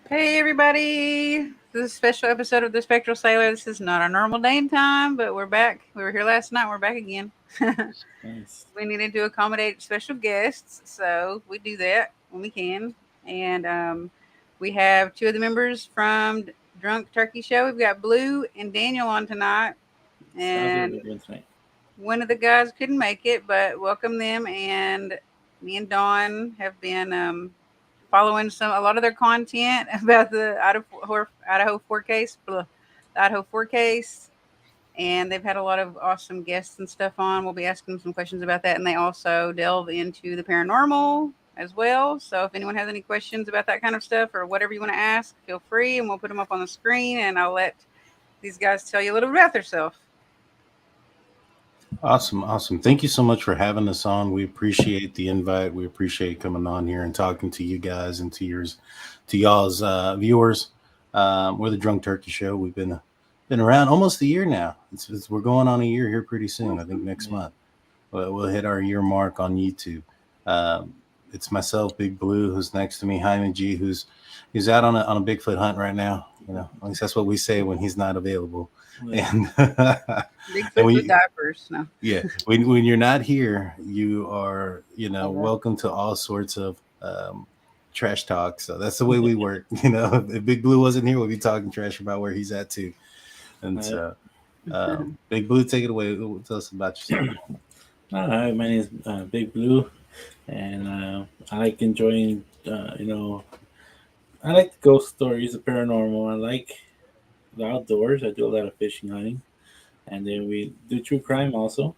Hey everybody! This is a special episode of the Spectral Sailor. This is not our normal day and time, but we're back. We were here last night. We're back again. Nice. We needed to accommodate special guests, so we do that when we can. And we have two of the members from Drunk Turkey Show. We've got Blue and Daniel on tonight, How's and everybody doing tonight? one of the guys couldn't make it, but welcome them. And me and Dawn have been following a lot of their content about the Idaho 4 case, the Idaho 4 case, and they've had a lot of awesome guests and stuff on. We'll be asking them some questions about that, and they also delve into the paranormal as well. So if anyone has any questions about that kind of stuff or whatever you want to ask, feel free, and we'll put them up on the screen, and I'll let these guys tell you a little bit about themselves. Awesome, awesome. Thank you so much for having us on. We appreciate the invite. We appreciate coming on here and talking to you guys and to y'all's viewers. We're the Drunk Turkey Show. We've been around almost a year now. We're going on a year here pretty soon. I think next month we'll hit our year mark on YouTube. It's myself, Big Blue, who's next to me, Jaime G, who's out on a Bigfoot hunt right now. You know, at least that's what we say when he's not available. And Bigfoot with diapers. No. yeah, when you're not here, you are welcome to all sorts of trash talk. So that's the way we work. If Big Blue wasn't here, we'd be talking trash about where he's at too. And so, Big Blue, take it away. Tell us about yourself. Hi, my name is Big Blue, and I like enjoying, I like ghost stories, the paranormal. I like the outdoors. I do a lot of fishing, hunting, and then we do true crime also.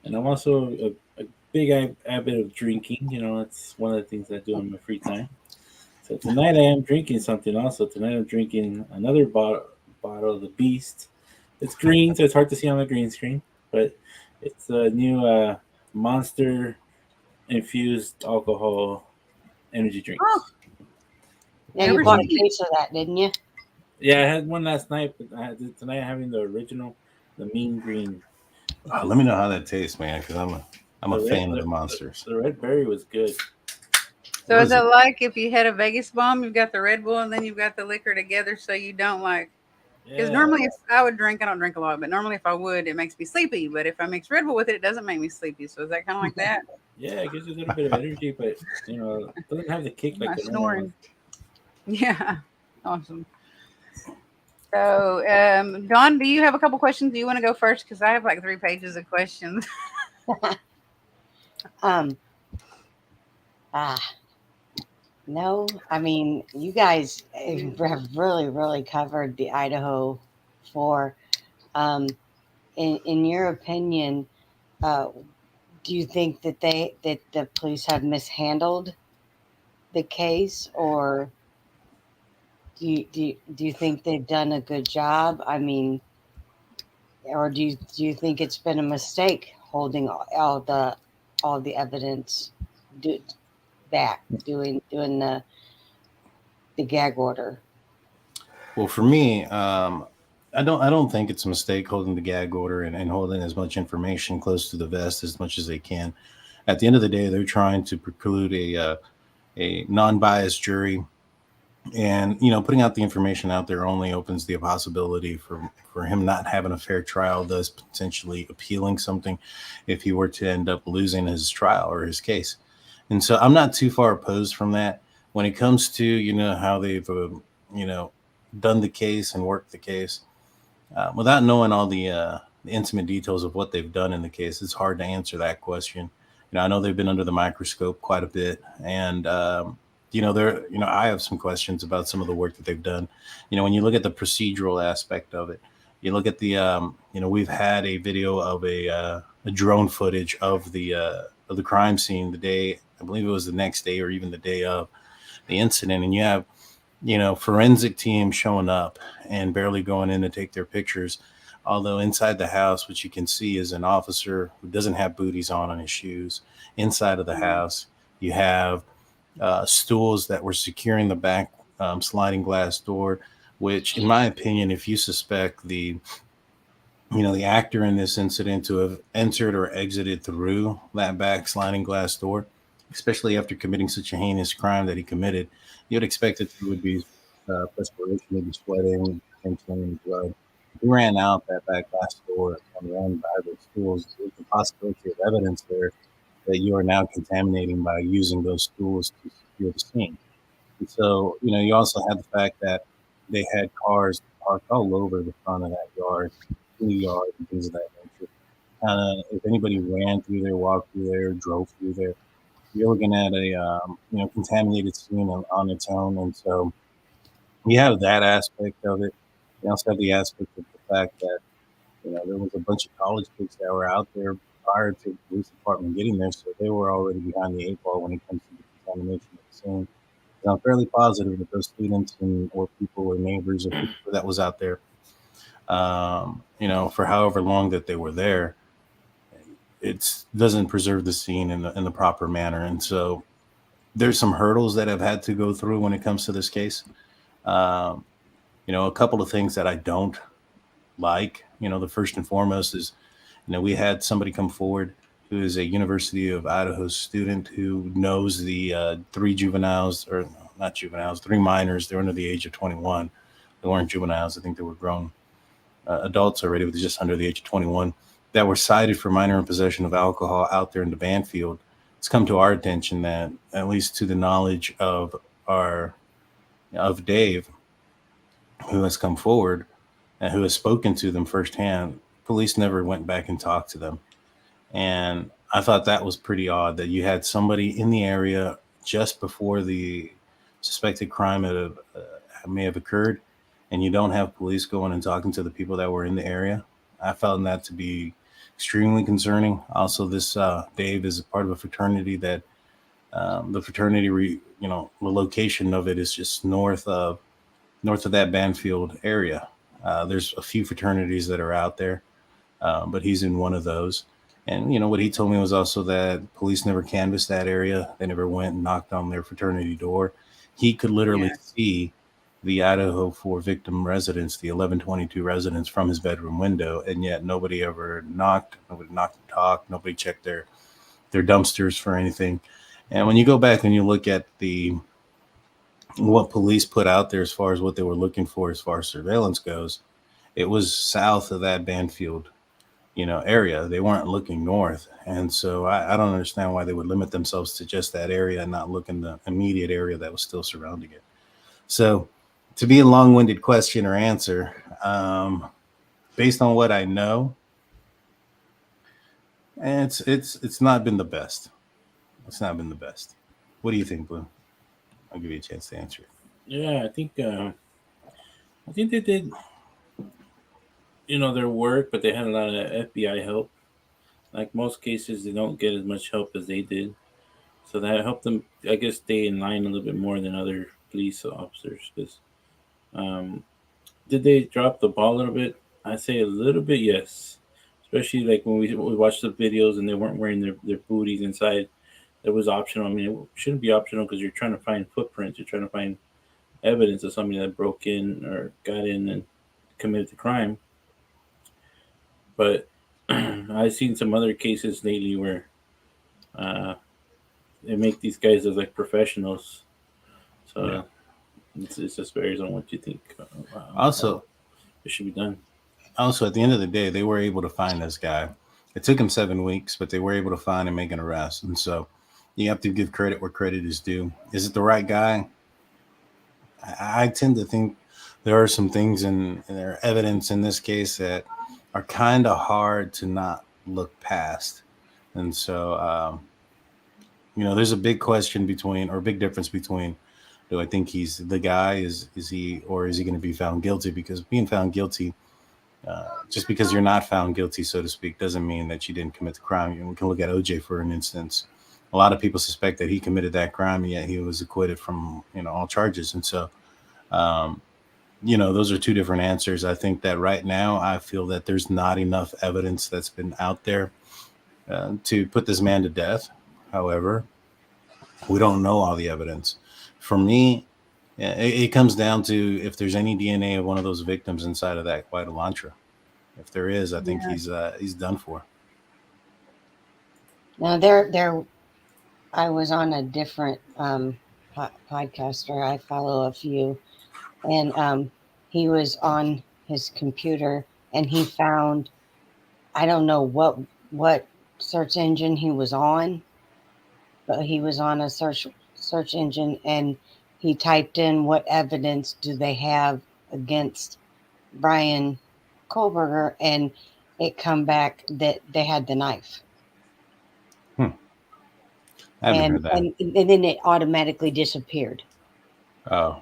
And I'm also a big habit of drinking. It's one of the things I do in my free time. So tonight I am drinking something also. Tonight I'm drinking another bottle of the Beast. It's green, so it's hard to see on the green screen, but it's a new Monster infused alcohol energy drink. Oh, Yeah, Never you bought a seen it. case of that, didn't you? Yeah, I had one last night, but tonight I'm having the original, the mean green. Let me know how that tastes, man, because I'm a fan of the monsters. The red berry was good. So What is is it it? like if you had a Vegas bomb, you've got the Red Bull and then you've got the liquor together, so you don't like. Because Yeah, normally, if I would drink, I don't drink a lot, but normally, if I would, it makes me sleepy. But if I mix Red Bull with it, it doesn't make me sleepy. So is that kind of like that? yeah, it gives you a little bit of energy, but it doesn't have the kick I'm like not the normal one. snoring. Yeah, awesome. So, Don, do you have a couple questions? Do you want to go first? Because I have like 3 pages of questions. Um, ah, no, I mean, you guys have really, really covered the Idaho 4. Um, in your opinion, uh, do you think that the police have mishandled the case, or do you think they've done a good job? I mean, or do you think it's been a mistake holding all the evidence do, back, doing the gag order? Well, for me, I don't think it's a mistake holding the gag order and holding as much information close to the vest as much as they can. At the end of the day, they're trying to preclude a non-biased jury, and putting out the information out there only opens the possibility for him not having a fair trial, thus potentially appealing something if he were to end up losing his trial or his case. And so I'm not too far opposed from that. When it comes to how they've you know done the case and worked the case, without knowing all the intimate details of what they've done in the case, it's hard to answer that question. I know they've been under the microscope quite a bit, and I have some questions about some of the work that they've done. When you look at the procedural aspect of it, you look at we've had a video of a drone footage of the crime scene the day, I believe it was the next day or even the day of the incident, and you have forensic team showing up and barely going in to take their pictures. Although inside the house, what you can see is an officer who doesn't have booties on his shoes. Inside of the house, you have stools that were securing the back sliding glass door. Which, in my opinion, if you suspect the actor in this incident to have entered or exited through that back sliding glass door, especially after committing such a heinous crime that he committed, you'd expect that there would be perspiration, maybe sweating, potentially in blood. He ran out that back glass door and ran by those stools. There's a possibility of evidence there that you are now contaminating by using those stools to secure the scene. And so, you also had the fact that they had cars parked all over the front of that yard, in the yard, and things of that nature. Kind of, if anybody ran through there, walked through there, drove through there, you're looking at a contaminated scene on its own. And so, you have that aspect of it. You also have the aspect of the fact that there was a bunch of college kids that were out there prior to the police department getting there, so they were already behind the eight ball when it comes to the contamination of the scene. And I'm fairly positive that those students or people or neighbors or people that was out there, for however long that they were there, it doesn't preserve the scene in the proper manner. And so there's some hurdles that I've had to go through when it comes to this case. Um, a couple of things that I don't like. The first and foremost is, we had somebody come forward who is a University of Idaho student who knows the three juveniles, or not juveniles, three minors. They're under the age of 21. They weren't juveniles. I think they were grown adults already, but just under the age of 21, that were cited for minor in possession of alcohol out there in the Banfield. It's come to our attention that, at least to the knowledge of Dave, who has come forward and who has spoken to them firsthand, police never went back and talked to them. And I thought that was pretty odd that you had somebody in the area just before the suspected crime may have occurred, and you don't have police going and talking to the people that were in the area. I found that to be extremely concerning. Also, this Dave is a part of a fraternity that the fraternity, the location of it is just north of that Banfield area. There's a few fraternities that are out there, but he's in one of those. And what he told me was also that police never canvassed that area. They never went and knocked on their fraternity door. He could literally Yeah. see the Idaho 4 victim residence, the 1122 residence, from his bedroom window, and yet nobody ever knocked. Nobody knocked and talked. Nobody checked their dumpsters for anything. And when you go back and you look at what police put out there as far as what they were looking for as far as surveillance goes, it was south of that Banfield area. They weren't looking north. And so I don't understand why they would limit themselves to just that area and not look in the immediate area that was still surrounding it. So, to be a long-winded question or answer, based on what I know, it's not been the best. It's not been the best. What do you think, Blue? I'll give you a chance to answer it. Yeah, I think they did their work, but they had a lot of FBI help. Like most cases, they don't get as much help as they did, so that helped them, I guess, stay in line a little bit more than other police officers. Because um, did they drop the ball a little bit? I say a little bit, yes. Especially like when we watched the videos and they weren't wearing their booties inside. It was optional. I mean, it shouldn't be optional because you're trying to find footprints. You're trying to find evidence of somebody that broke in or got in and committed the crime. But I've seen some other cases lately where uh, they make these guys look like professionals. Yeah. So it just varies on what you think how Also, it should be done. at the end of the day, they were able to find this guy. It took him 7 weeks, but they were able to find and make an arrest. And so you have to give credit where credit is due. Is it the right guy? I tend to think there are some things in their evidence in this case that are kind of hard to not look past. And so, there's a big question between, or a big difference between, do I think he's the guy? Is he, or is he going to be found guilty? Because being found guilty, just because you're not found guilty, so to speak, doesn't mean that you didn't commit the crime. We can look at OJ for an instance. A lot of people suspect that he committed that crime, and yet he was acquitted from all charges. And so, um, those are two different answers. I think that right now, I feel that there's not enough evidence that's been out there to put this man to death. However, we don't know all the evidence. For me, it comes down to if there's any DNA of one of those victims inside of that white Elantra. If there is, I think Yeah. he's done for. Now there I was on a different podcaster. I follow a few, and he was on his computer and he found, I don't know what search engine he was on, but he was on a search engine and he typed in what evidence do they have against Brian Kohlberger, and it come back that they had the knife. I haven't heard that. And then it automatically disappeared. Oh,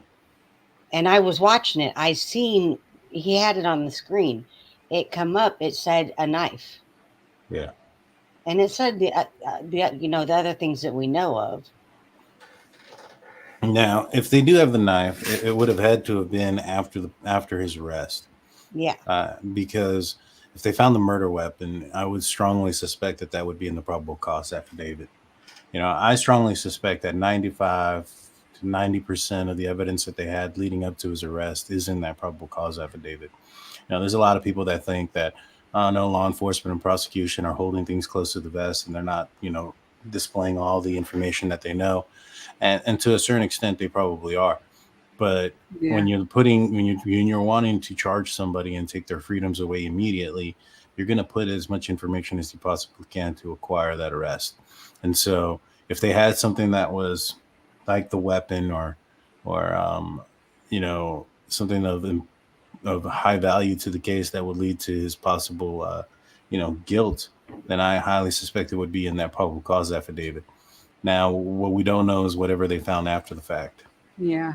And I was watching it. I seen he had it on the screen. It come up. It said a knife, yeah. and it said the the other things that we know of. Now, if they do have the knife, it would have had to have been after his arrest, Yeah, because if they found the murder weapon, I would strongly suspect that would be in the probable cause affidavit. I strongly suspect that 95 to 90% of the evidence that they had leading up to his arrest is in that probable cause affidavit. There's a lot of people that think that no, law enforcement and prosecution are holding things close to the vest and they're not, displaying all the information that they know. And to a certain extent, they probably are. But when Yeah. you're wanting to charge somebody and take their freedoms away immediately, you're going to put as much information as you possibly can to acquire that arrest. And so, if they had something that was like the weapon, or something of high value to the case that would lead to his possible guilt, then I highly suspect it would be in that probable cause affidavit. Now, what we don't know is whatever they found after the fact. Yeah.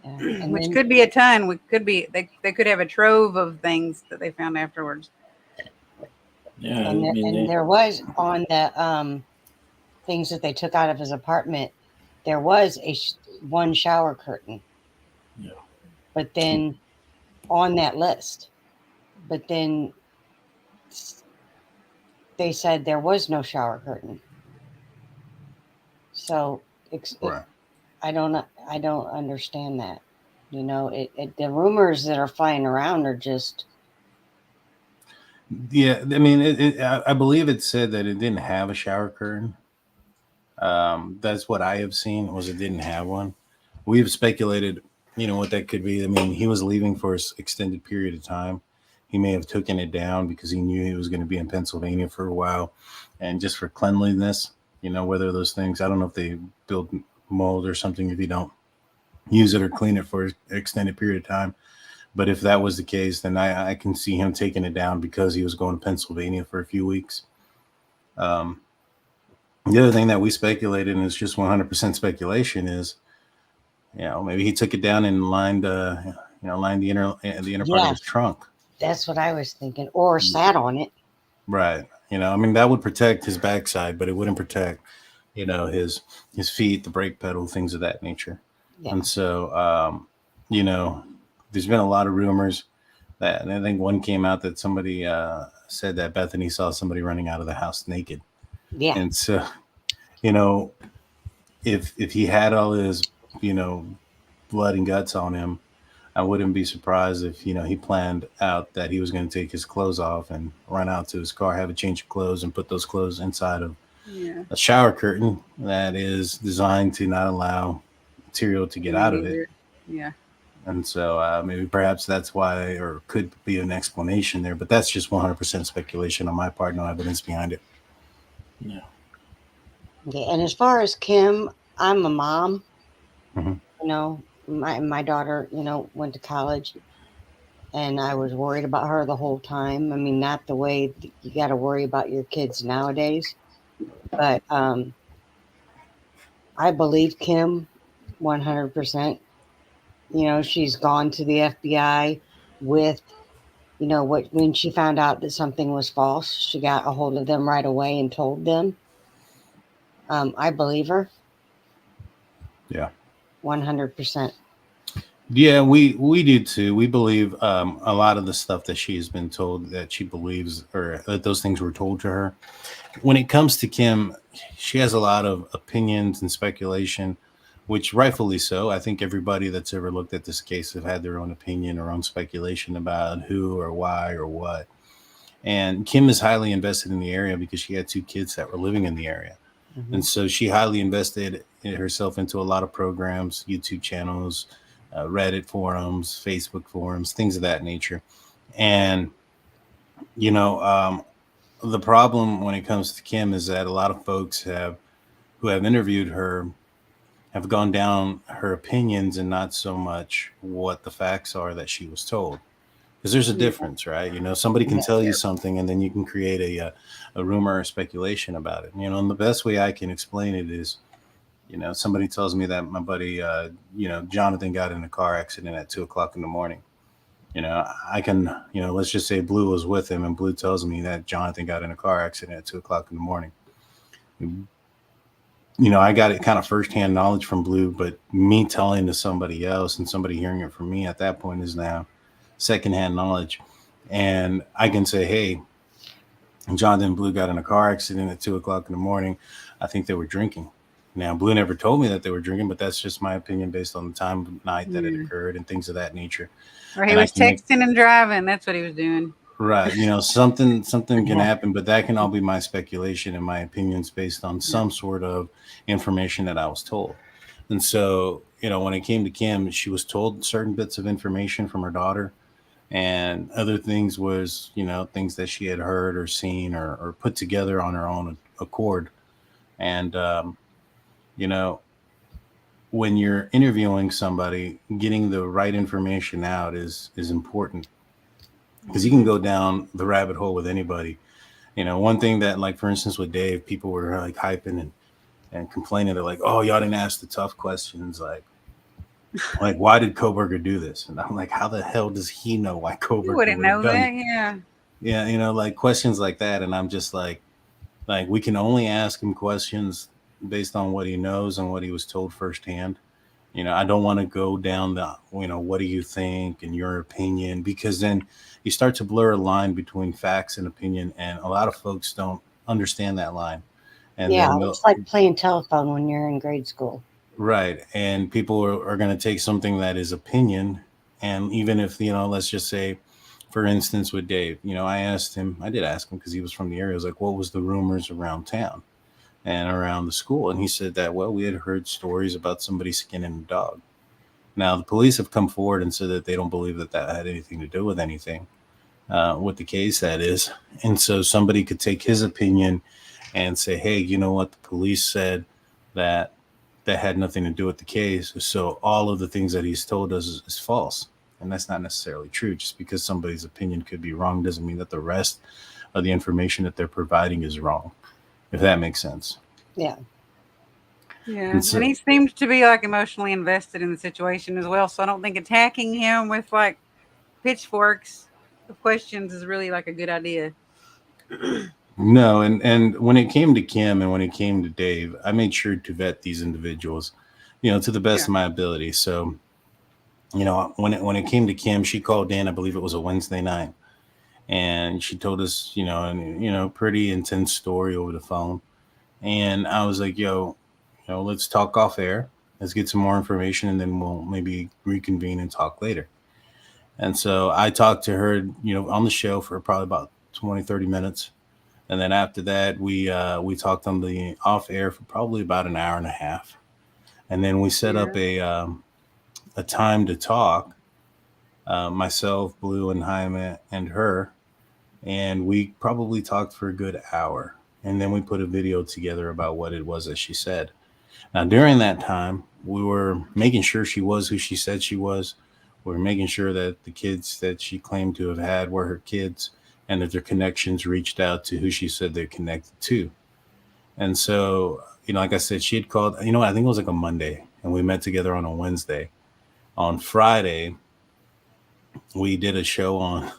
and Which then could be a ton. They could have a trove of things that they found afterwards. Yeah, I and, mean, and there was on the things that they took out of his apartment. There was one shower curtain. Yeah. But then on that list, but then they said there was no shower curtain. So Right. I don't understand that. The rumors that are flying around are just Yeah, I mean, I believe it said that it didn't have a shower curtain. That's what I have seen, was it didn't have one. We've speculated, what that could be. I mean, he was leaving for an extended period of time. He may have taken it down because he knew he was going to be in Pennsylvania for a while, and just for cleanliness, whether those things. I don't know if they build mold or something if you don't use it or clean it for an extended period of time. But if that was the case, then I can see him taking it down because he was going to Pennsylvania for a few weeks. The other thing that we speculated, and it's just 100% speculation, is maybe he took it down and lined lined the inner part of his trunk. That's what I was thinking, or sat on it. Right. I mean, that would protect his backside, but it wouldn't protect his feet, the brake pedal, things of that nature. Yeah. And so there's been a lot of rumors that, and I think one came out that somebody said that Bethany saw somebody running out of the house naked. Yeah. And so, if he had all his, blood and guts on him, I wouldn't be surprised if, he planned out that he was going to take his clothes off and run out to his car, have a change of clothes, and put those clothes inside of a shower curtain that is designed to not allow material to get out of it. Yeah. And so maybe perhaps that's why, or could be an explanation there, but that's just 100% speculation on my part, no evidence behind it. Yeah. Okay. And as far as Kim, I'm a mom. Mm-hmm. My daughter, went to college, and I was worried about her the whole time. I mean, not the way you got to worry about your kids nowadays, but I believe Kim 100%. She's gone to the FBI with, when she found out that something was false, she got a hold of them right away and told them. I believe her. Yeah. 100%. Yeah, we do too. We believe a lot of the stuff that she has been told that she believes, or that those things were told to her. When it comes to Kim, she has a lot of opinions and speculation, which rightfully so. I think everybody that's ever looked at this case have had their own opinion or own speculation about who or why or what. And Kim is highly invested in the area because she had 2 kids that were living in the area. Mm-hmm. And so she highly invested herself into a lot of programs, YouTube channels, Reddit forums, Facebook forums, things of that nature. And, you know, the problem when it comes to Kim is that a lot of folks who have interviewed her have gone down her opinions and not so much what the facts are that she was told. Because there's a Yeah. difference, right? You know, somebody can Yeah. tell you Yep. something and then you can create a rumor or speculation about it. You know, and the best way I can explain it is, you know, somebody tells me that my buddy, Jonathan got in a car accident at 2 o'clock in the morning. You know, I can, let's just say Blue was with him and Blue tells me that Jonathan got in a car accident at 2 o'clock in the morning. You know, I got it kind of firsthand knowledge from Blue, but me telling to somebody else and somebody hearing it from me at that point is now secondhand knowledge. And I can say, hey, Jonathan and Blue got in a car accident at 2 o'clock in the morning. I think they were drinking. Now, Blue never told me that they were drinking, but that's just my opinion based on the time of night that it Yeah. occurred and things of that nature. Or he And I was can make texting and driving. That's what he was doing. right, something can Yeah. happen, but that can all be my speculation and my opinions based on Yeah. some sort of information that I was told. And so, when it came to Kim, she was told certain bits of information from her daughter, and other things was things that she had heard or seen or put together on her own accord. And you know when you're interviewing somebody, getting the right information out is important, because you can Mhm. go down the rabbit hole with anybody. One thing that, like, for instance, with Dave, people were like hyping and complaining. They're like, oh, y'all didn't ask the tough questions, like why did Koberger do this? And I'm like, how the hell does he know why You Koberger wouldn't would have know done that. it? Yeah. Yeah, like questions like that. And I'm just like we can only ask him questions based on what he knows and what he was told firsthand. I don't want to go down the, what do you think and your opinion, because then you start to blur a line between facts and opinion, and a lot of folks don't understand that line. And Yeah, then it's like playing telephone when you're in grade school. right, and people are going to take something that is opinion, and even if, let's just say, for instance, with Dave, I did ask him because he was from the area. I was like, what was the rumors around town and around the school? And he said that, well, we had heard stories about somebody skinning a dog. Now, the police have come forward and said that they don't believe that that had anything to do with anything, with the case, that is. And so somebody could take his opinion and say, hey, you know what? The police said that that had nothing to do with the case. So all of the things that he's told us is false. And that's not necessarily true. Just because somebody's opinion could be wrong doesn't mean that the rest of the information that they're providing is wrong, if that makes sense. Yeah. Yeah. And And so, he seems to be like emotionally invested in the situation as well. So I don't think attacking him with like pitchforks of questions is really like a good idea. no, and when it came to Kim and when it came to Dave, I made sure to vet these individuals, to the best Yeah. of my ability. So, when it came to Kim, she called in, I believe it was a Wednesday night, and she told us, pretty intense story over the phone. And I was like, yo, let's talk off air. Let's get some more information, and then we'll maybe reconvene and talk later. And so I talked to her, on the show for probably about 20, 30 minutes. And then after that, we talked on the off air for probably about an hour and a half. And then we set up Yeah. a time to talk, myself, Blue, and Jaime, and her. And we probably talked for a good hour. And then we put a video together about what it was that she said. Now, during that time, we were making sure she was who she said she was. We were making sure that the kids that she claimed to have had were her kids, and that their connections reached out to who she said they're connected to. And so, like I said, she had called, I think it was like a Monday, and we met together on a Wednesday. On Friday, we did a show on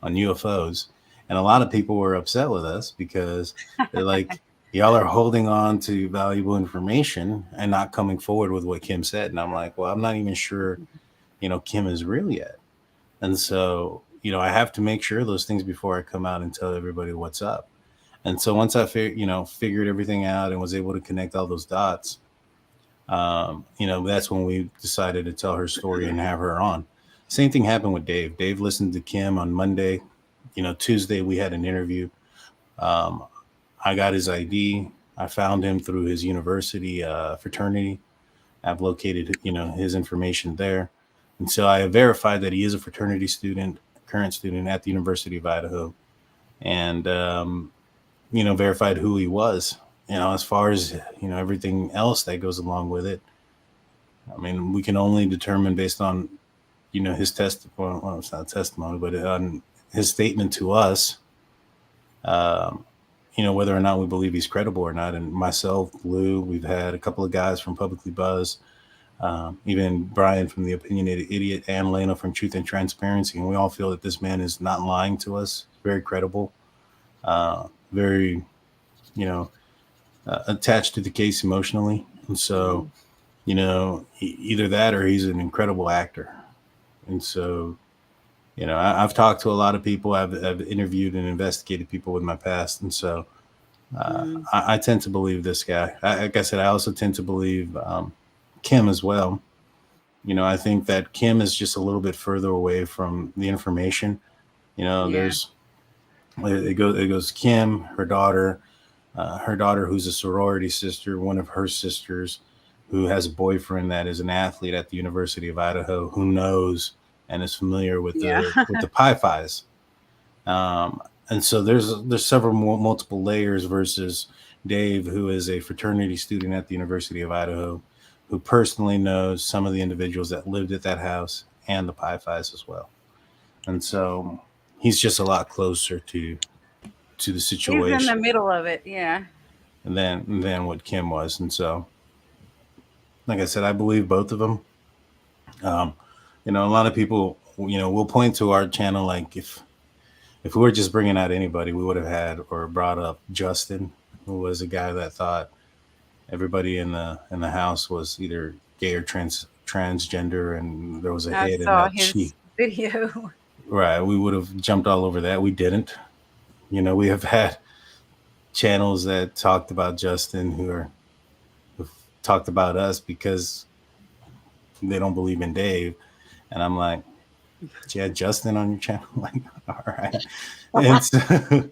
UFOs, and a lot of people were upset with us because they're like, y'all are holding on to valuable information and not coming forward with what Kim said. And I'm like, well, I'm not even sure, Kim is real yet. And so, I have to make sure of those things before I come out and tell everybody what's up. And so once I figured everything out and was able to connect all those dots, that's when we decided to tell her story and have her on. Same thing happened with Dave. Dave listened to Kim on Monday. Tuesday we had an interview. Um, I got his ID. I found him through his university fraternity. I've located, his information there. And so I have verified that he is a fraternity student, current student at the University of Idaho, and verified who he was. As far as everything else that goes along with it, I mean, we can only determine based on his testimony. Well, it's not testimony, but on his statement to us, um, whether or not we believe he's credible or not. And myself, Lou, we've had a couple of guys from Publicly Buzz, even Brian from The Opinionated Idiot, and Lena from Truth and Transparency, and we all feel that this man is not lying to us. Very credible, very, attached to the case emotionally, and so either that or he's an incredible actor. And so I've talked to a lot of people. I've interviewed and investigated people with my past, and so I tend to believe this guy. Like I said, I also tend to believe Kim as well. I think that Kim is just a little bit further away from the information. Yeah. There's it goes Kim, her daughter who's a sorority sister, one of her sisters who has a boyfriend that is an athlete at the University of Idaho who knows and is familiar with Yeah. the Pi Phis. And so there's several multiple layers versus Dave, who is a fraternity student at the University of Idaho, who personally knows some of the individuals that lived at that house and the Pi Phis as well. And so he's just a lot closer to the He's in the situation middle of it. Yeah. than what Kim was. And so, like I said, I believe both of them. Um, a lot of people, will point to our channel like if we were just bringing out anybody, we would have had or brought up Justin, who was a guy that thought everybody in the house was either gay or transgender, and there was a I hit, and saw that his video. right, we would have jumped all over that. We didn't. We have had channels that talked about Justin who've talked about us because they don't believe in Dave, and I'm like, yeah, Justin on your channel, like, all right. And so,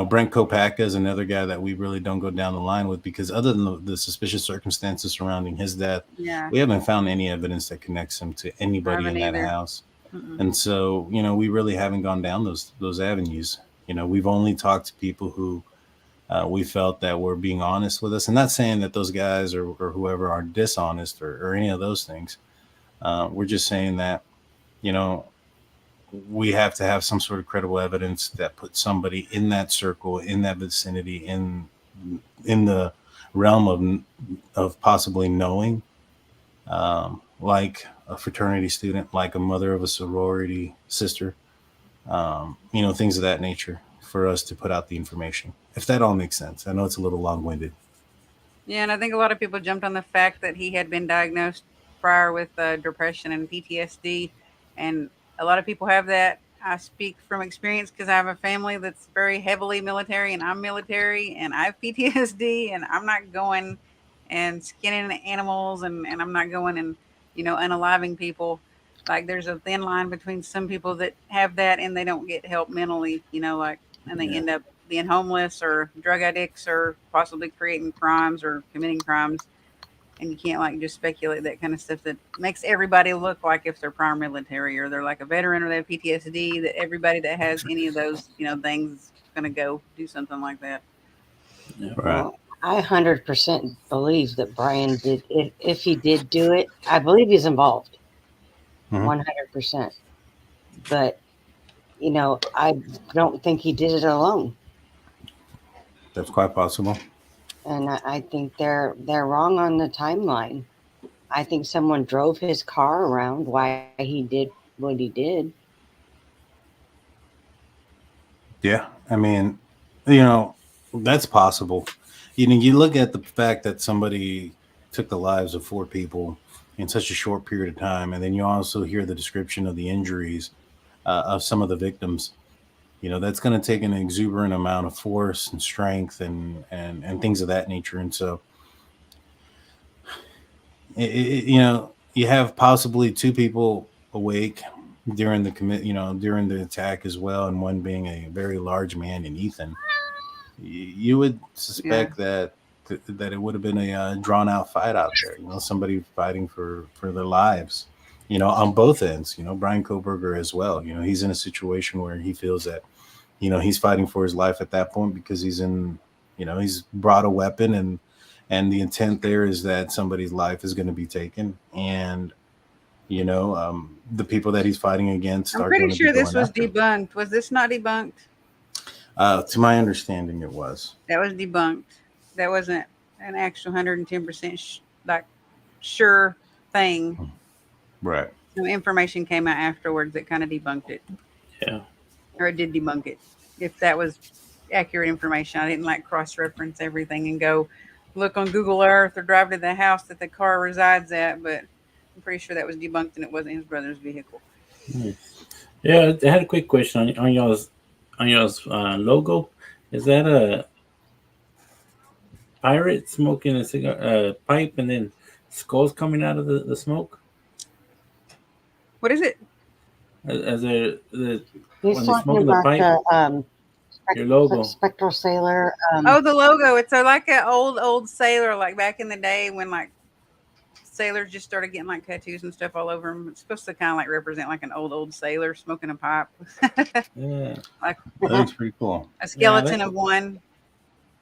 Brent Kopaka is another guy that we really don't go down the line with because other than the suspicious circumstances surrounding his death, Yeah. we haven't found any evidence that connects him to I anybody haven't in that either. house. Mm-mm. And so, we really haven't gone down those avenues. We've only talked to people who we felt that were being honest with us. And not saying that those guys or whoever are dishonest or any of those things. We're just saying that, you know, we have to have some sort of credible evidence that puts somebody in that circle, in that vicinity, in the realm of possibly knowing, like a fraternity student, like a mother of a sorority sister, things of that nature, for us to put out the information. If that all makes sense, I know it's a little long winded. Yeah, and I think a lot of people jumped on the fact that he had been diagnosed prior with depression and PTSD, and a lot of people have that. I speak from experience because I have a family that's very heavily military, and I'm military, and I have PTSD, and I'm not going and skinning animals, and I'm not going and unaliving people. Like there's a thin line between some people that have that and they don't get help mentally, like, and they Yeah. end up being homeless or drug addicts or possibly creating crimes or committing crimes. And you can't like just speculate that kind of stuff that makes everybody look like if they're prior military or they're like a veteran or they have PTSD, that everybody that has any of those, things is going to go do something like that. Yeah. Right. Well, I 100% believe that Brian did. If he did do it, I believe he's involved Mhm. 100%. But I don't think he did it alone, That's quite possible. and I think they're wrong on the timeline. I think someone drove his car around why he did what he did. Yeah. I mean, you know, that's possible. You look at the fact that somebody took the lives of four people in such a short period of time, and then you also hear the description of the injuries of some of the victims. That's going to take an exuberant amount of force and strength and things of that nature. And so, you have possibly two people awake during during the attack as well, and one being a very large man in Ethan. You would Yeah. suspect that it would have been a drawn out fight out there. Somebody fighting for their lives. on both ends. Brian Koberger as well. He's in a situation where he feels that, he's fighting for his life at that point because he's brought a weapon, and the intent there is that somebody's life is going to be taken. And, the people that he's fighting against I'm are pretty going to be sure this going was after him. debunked. Was this not debunked? To my understanding, it was. That was debunked. That wasn't an actual 110% sure thing. Right. Some information came out afterwards that kind of debunked it, Yeah. or it did debunk it. If that was accurate information, I didn't cross-reference everything and go look on Google Earth or drive to the house that the car resides at, but I'm pretty sure that was debunked and it wasn't his brother's vehicle. Nice. Yeah, I had a quick question on y'all's logo. Is that a pirate smoking a cigar pipe and then skulls coming out of the smoke? What is it? As He's when they're talking smoking the about pipe, the your logo. Spectral Sailor. Oh, the logo. It's like an old sailor, like back in the day when sailors just started getting tattoos and stuff all over them. It's supposed to kind of represent an old sailor smoking a pipe. Yeah, Like That looks pretty cool. a skeleton Yeah, of one.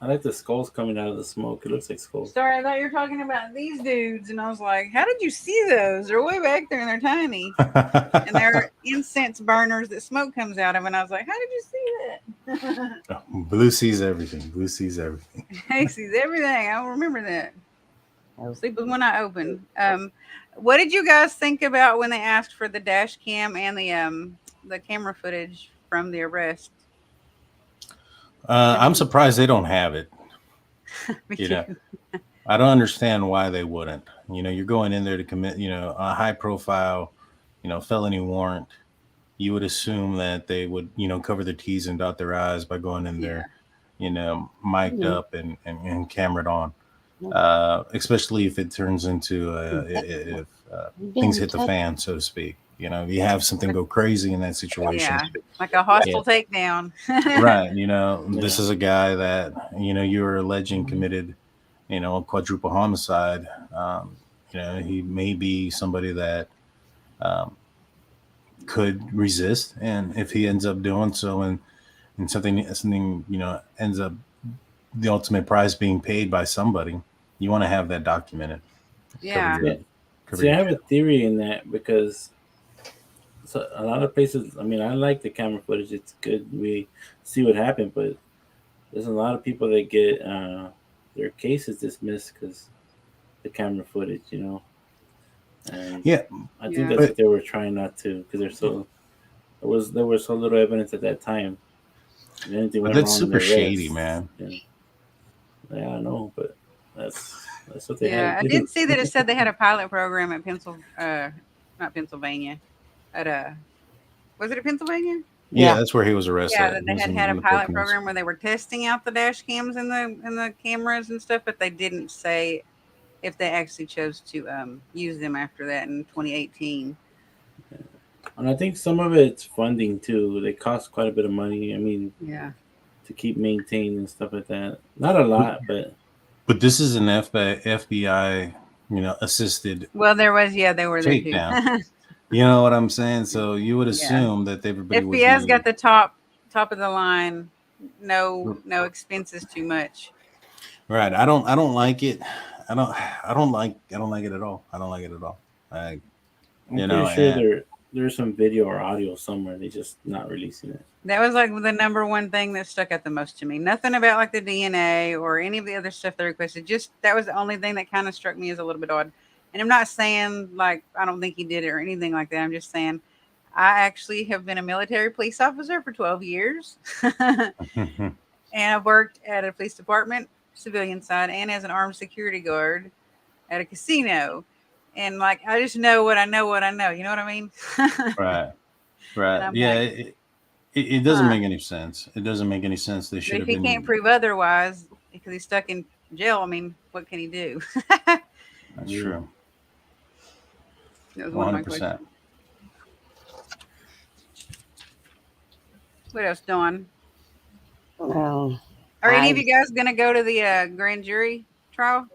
I like the skulls coming out of the smoke. It looks like skulls. Sorry, I thought you were talking about these dudes, and I was like, "How did you see those? They're way back there, and they're tiny, and they're incense burners that smoke comes out of." And I was like, "How did you see that?" Blue sees everything. Blue sees everything. He sees everything. I don't remember that. I'll sleep with one eye open. What did you guys think about when they asked for the dash cam and the camera footage from the arrest? I'm surprised they don't have it. Me You too. know, I don't understand why they wouldn't. You're going in there to commit, a high profile, felony warrant. You would assume that they would, cover their T's and dot their I's by going in there, mic'd up and cameraed on. Especially if it turns into if things hit the fan, so to speak. You have something go crazy in that situation. Yeah, like a hostile takedown. Right. This is a guy that, you're alleging committed, a quadruple homicide. He may be somebody that could resist. And if he ends up doing so and something, ends up the ultimate prize being paid by somebody, you want to have that documented. Yeah. See, I have a theory in that because a lot of places, I like the camera footage. It's good. We see what happened, but there's a lot of people that get their cases dismissed because the camera footage, And I think that's what they were trying not to, because there was so little evidence at that time. But that's super shady, man. Yeah, I know, but that's what they had. Yeah, I did see that it said they had a pilot program at not Pennsylvania, at was it at Pennsylvania? Yeah, that's where he was arrested. Yeah, that they had a pilot program where they were testing out the dash cams and the cameras and stuff, but they didn't say if they actually chose to use them after that in 2018. And I think some of it's funding too. They cost quite a bit of money. To keep maintained and stuff like that. Not a lot, but this is an FBI, assisted. Well, there was, they were there too. You know what I'm saying? So you would assume that everybody would FBI's got the top of the line, no expenses too much. Right. I don't like it. I don't like it at all. I don't like it at all. I'm pretty sure there's some video or audio somewhere. They're just not releasing it. That was the number one thing that stuck out the most to me. Nothing about the DNA or any of the other stuff they requested. Just that was the only thing that kind of struck me as a little bit odd. And I'm not saying I don't think he did it or anything like that. I'm just saying I actually have been a military police officer for 12 years. And I've worked at a police department, civilian side, and as an armed security guard at a casino. And I just know what I know. You know what I mean? Right. Yeah. It doesn't make any sense. It doesn't make any sense. They should have been. If he can't prove otherwise because he's stuck in jail, what can he do? That's true. That was 100%. What else, Dawn? Well, are any of you guys going to go to the grand jury trial?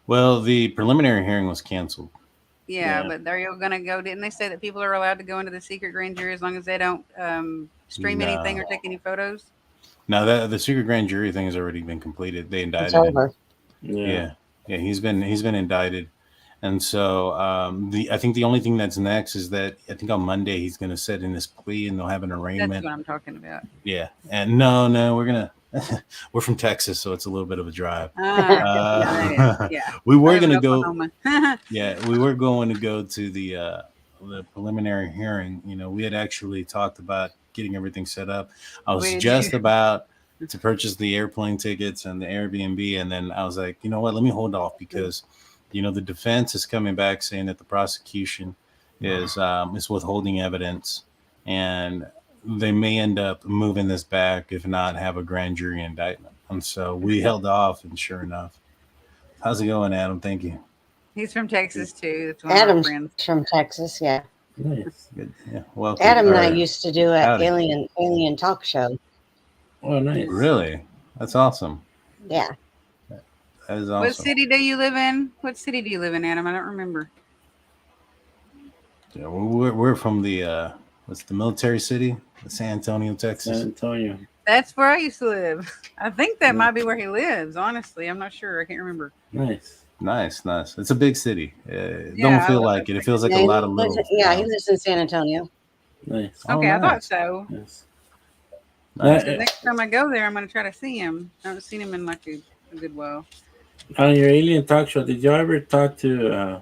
Well, the preliminary hearing was canceled. Yeah, Yeah. but they're going to go. Didn't they say that people are allowed to go into the secret grand jury as long as they don't stream anything No, or take any photos? no, that the secret grand jury thing has already been completed. They It's indicted him. over. Yeah. Yeah, yeah, he's been indicted, and so the I think the only thing that's next is that I think on Monday he's going to set in his plea and they'll have an That's arraignment. what I'm talking about. Yeah, and no, we're gonna we're from Texas, so it's a little bit of a drive. Ah, yeah, that is. Yeah. We I were live in gonna go. Oklahoma. Yeah, we were going to go to the preliminary hearing. You know, we had actually talked about getting everything set up. I was Where did you? just about to purchase the airplane tickets and the Airbnb, and then I was like, you know what? Let me hold off because, you know, the defense is coming back saying that the prosecution is withholding evidence, and they may end up moving this back if not have a grand jury indictment. And so we held off, and sure enough, how's it going, Adam? Thank you. He's from Texas too. That's one of our Adam's friends. from Texas. Yeah. Nice. Good. Yeah. Welcome. Adam and I Or, used to do an howdy. alien talk show. Oh, nice. Really? That's awesome. Yeah. That is What awesome. city do you live in? What city do you live in, Adam? I don't remember. Yeah, we're from the what's the military city? San Antonio, San Texas. Antonio. That's where I used to live. I think that Yeah. might be where he lives. Honestly, I'm not sure. I can't remember. Nice. Nice. It's a big city. Yeah, Don't I feel love like it. it. It feels like Yeah, a he lot of lives, little. he towns. lives in San Antonio. Nice. Oh, Okay, I thought nice. so. Yes. Nice. So next time I go there, I'm going to try to see him. I haven't seen him in like a good while. On your alien talk show, did you ever talk to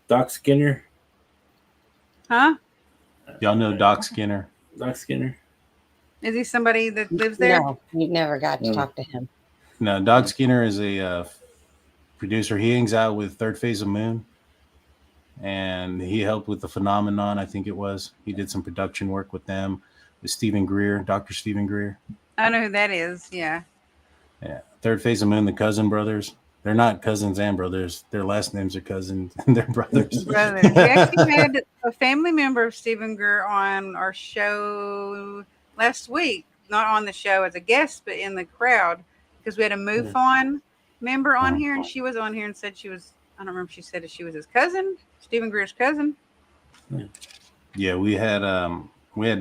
Doc Skinner? Huh? Y'all know Doc Skinner? Doc Skinner? Is he somebody that lives there? No, you never got to No. talk to him. No, Doc Skinner is a producer. He hangs out with Third Phase of Moon, and he helped with the Phenomenon. I think it was. He did some production work with them. With Stephen Greer, Dr. Stephen Greer. I know who that is. Yeah. Yeah, Third Phase of Moon, the Cousin Brothers. They're not cousins and brothers. Their last names are cousins and they're brothers. Brothers. We actually had a family member of Stephen Greer on our show last week. Not on the show as a guest, but in the crowd because we had a MUFON member on here, and she was on here and said she was. I don't remember if she said that she was his cousin, Stephen Greer's cousin. Yeah, we had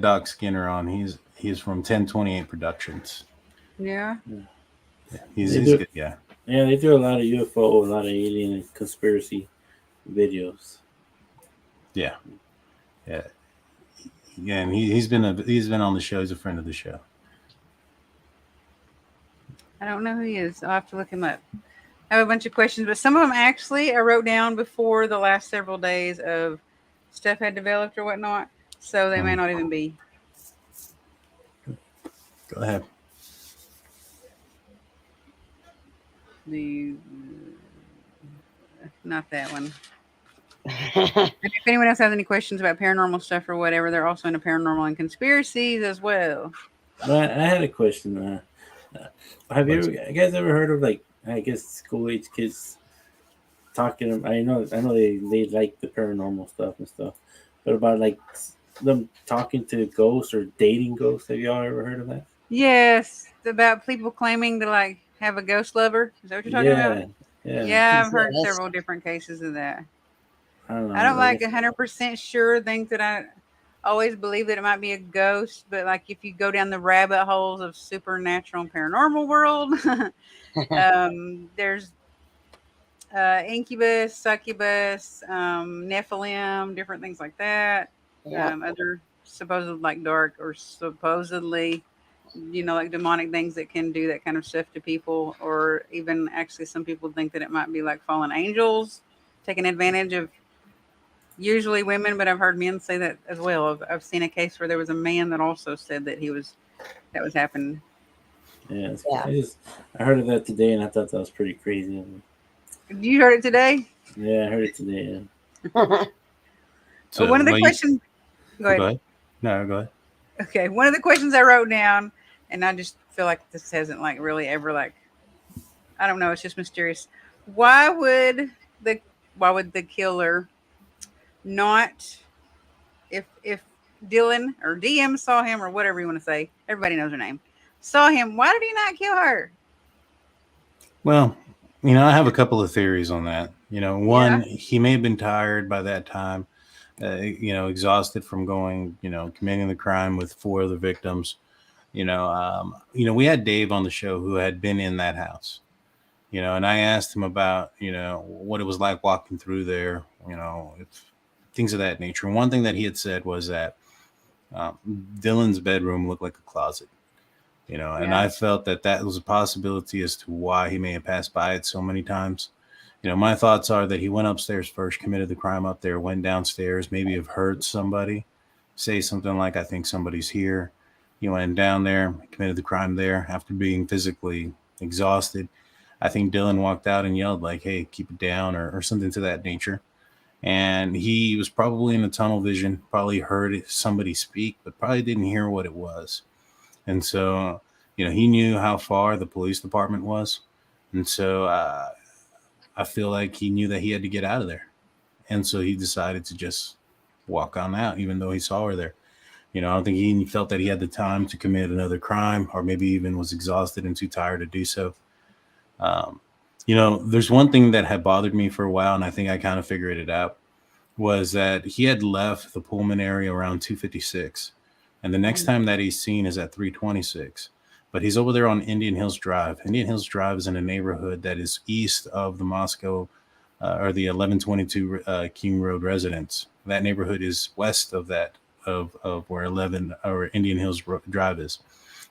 Doc Skinner on. He's from 1028 Productions. Yeah. He's They a do- good guy. Yeah, they do a lot of UFO, a lot of alien and conspiracy videos. Yeah, and he's been on the show. He's a friend of the show. I don't know who he is. I'll have to look him up. I have a bunch of questions, but some of them actually I wrote down before the last several days of stuff had developed or whatnot. So they may not even be. Go ahead. Not that one. If anyone else has any questions about paranormal stuff or whatever, they're also into paranormal and conspiracies as well. But I had a question. Have you guys ever heard of, like, I guess school age kids talking? I know they like the paranormal stuff and stuff, but about like them talking to ghosts or dating ghosts. Have y'all ever heard of that? Yes, about people claiming to like have a ghost lover. Is that what you're talking about? Yeah. Yeah, I've heard Yes. several different cases of that. I don't know. I don't like 100% sure think that I always believe that it might be a ghost, but like if you go down the rabbit holes of supernatural and paranormal world, there's incubus, succubus, Nephilim, different things like that. Yeah. Other supposed like dark or supposedly, like demonic things that can do that kind of stuff to people, or even actually some people think that it might be like fallen angels taking advantage of usually women, but I've heard men say that as well. I've seen a case where there was a man that also said that that was happening. Yeah. Yeah. I heard of that today, and I thought that was pretty crazy. You heard it today? Yeah, I heard it today. So One of the well, questions. Go ahead. Go ahead. No, go ahead. Okay, one of the questions I wrote down, and I just feel like this hasn't like really ever like, I don't know, it's just mysterious. Why would the killer not, if Dylan or DM saw him or whatever you want to say, everybody knows her name, saw him, why did he not kill her? Well, I have a couple of theories on that. One, he may have been tired by that time, exhausted from going, committing the crime with 4 other victims. We had Dave on the show who had been in that house, and I asked him about, what it was like walking through there, if, things of that nature. And one thing that he had said was that Dylan's bedroom looked like a closet, and I felt that that was a possibility as to why he may have passed by it so many times. My thoughts are that he went upstairs first, committed the crime up there, went downstairs, maybe have heard somebody say something like, I think somebody's here. He went down there, committed the crime there after being physically exhausted. I think Dylan walked out and yelled like, hey, keep it down, or something to that nature. And he was probably in a tunnel vision, probably heard somebody speak, but probably didn't hear what it was. And so, he knew how far the police department was. And so I feel like he knew that he had to get out of there. And so he decided to just walk on out, even though he saw her there. I don't think he felt that he had the time to commit another crime, or maybe even was exhausted and too tired to do so. There's one thing that had bothered me for a while, and I think I kind of figured it out, was that he had left the Pullman area around 256. And the next time that he's seen is at 326. But he's over there on Indian Hills Drive. Indian Hills Drive is in a neighborhood that is east of the Moscow or the 1122 King Road residence. That neighborhood is west of that, of where 11 or Indian Hills Drive is.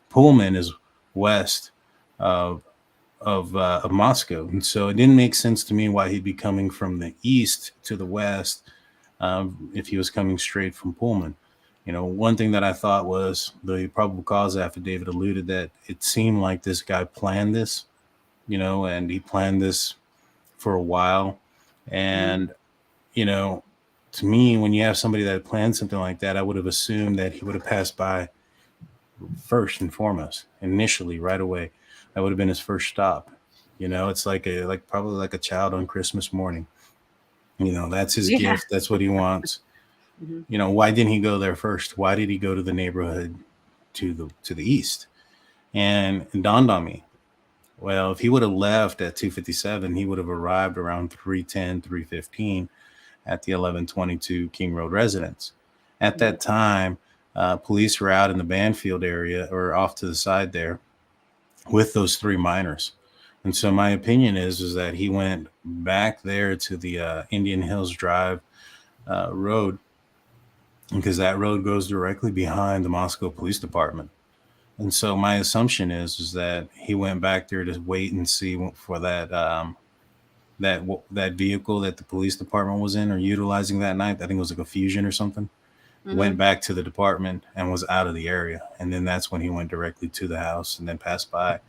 Pullman is west of Moscow. And so it didn't make sense to me why he'd be coming from the east to the west if he was coming straight from Pullman. One thing that I thought was the probable cause affidavit alluded that it seemed like this guy planned this, and he planned this for a while. And, to me, when you have somebody that planned something like that, I would have assumed that he would have passed by first and foremost, initially, right away. That would have been his first stop. It's probably like a child on Christmas morning. That's his gift. That's what he wants. Why didn't he go there first? Why did he go to the neighborhood to the east? And it dawned on me, well, if he would have left at 257, he would have arrived around 310, 315 at the 1122 King Road residence. At that time, police were out in the Banfield area or off to the side there with those 3 minors. And so my opinion is that he went back there to the Indian Hills Drive road, because that road goes directly behind the Moscow Police Department. And so my assumption is that he went back there to wait and see for that that vehicle that the police department was in or utilizing that night. I think it was like a Fusion or something. Went back to the department and was out of the area. And then that's when he went directly to the house and then passed by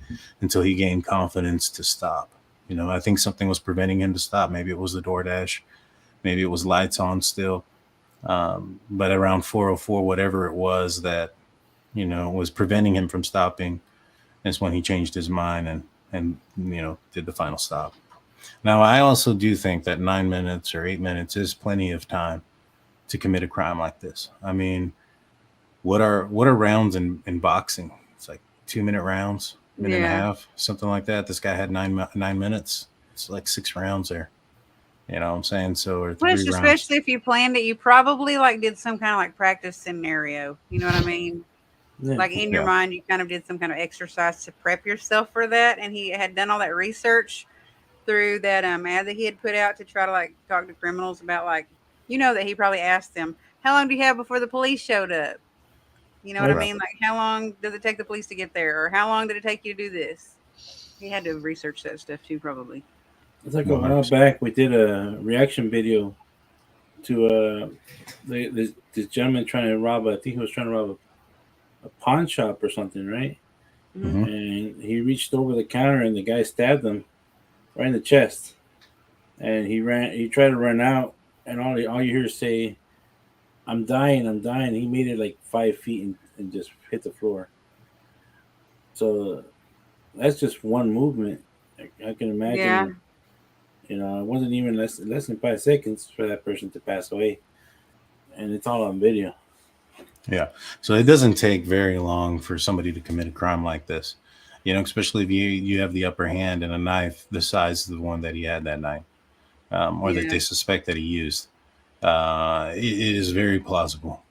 until he gained confidence to stop. I think something was preventing him to stop. Maybe it was the DoorDash. Maybe it was lights on still. But around 404, whatever it was that, was preventing him from stopping, is when he changed his mind and did the final stop. Now, I also do think that 9 minutes or 8 minutes is plenty of time to commit a crime like this. I mean, what are rounds in boxing? It's like 2-minute rounds, minute and a half, something like that. This guy had 9 minutes. It's like 6 rounds there. You know what I'm saying? So, or 3 rounds. Especially if you planned it, you probably did some kind of practice scenario. You know what I mean? Yeah. In your mind, you kind of did some kind of exercise to prep yourself for that. And he had done all that research through that ad that he had put out to try to talk to criminals about that he probably asked them, how long do you have before the police showed up? You know what I mean? How long does it take the police to get there? Or how long did it take you to do this? He had to research that stuff too, probably. It's like a while back we did a reaction video to this gentleman trying to rob I think he was trying to rob a pawn shop or something, right? Mm-hmm. And he reached over the counter and the guy stabbed him right in the chest. And he tried to run out, and all you hear is say, I'm dying. He made it 5 feet and just hit the floor. So that's just one movement. I can imagine. Yeah. It wasn't even less than 5 seconds for that person to pass away. And it's all on video. Yeah. So it doesn't take very long for somebody to commit a crime like this. Especially if you have the upper hand and a knife the size of the one that he had that night. or that Yeah. they suspect that he used. It is very plausible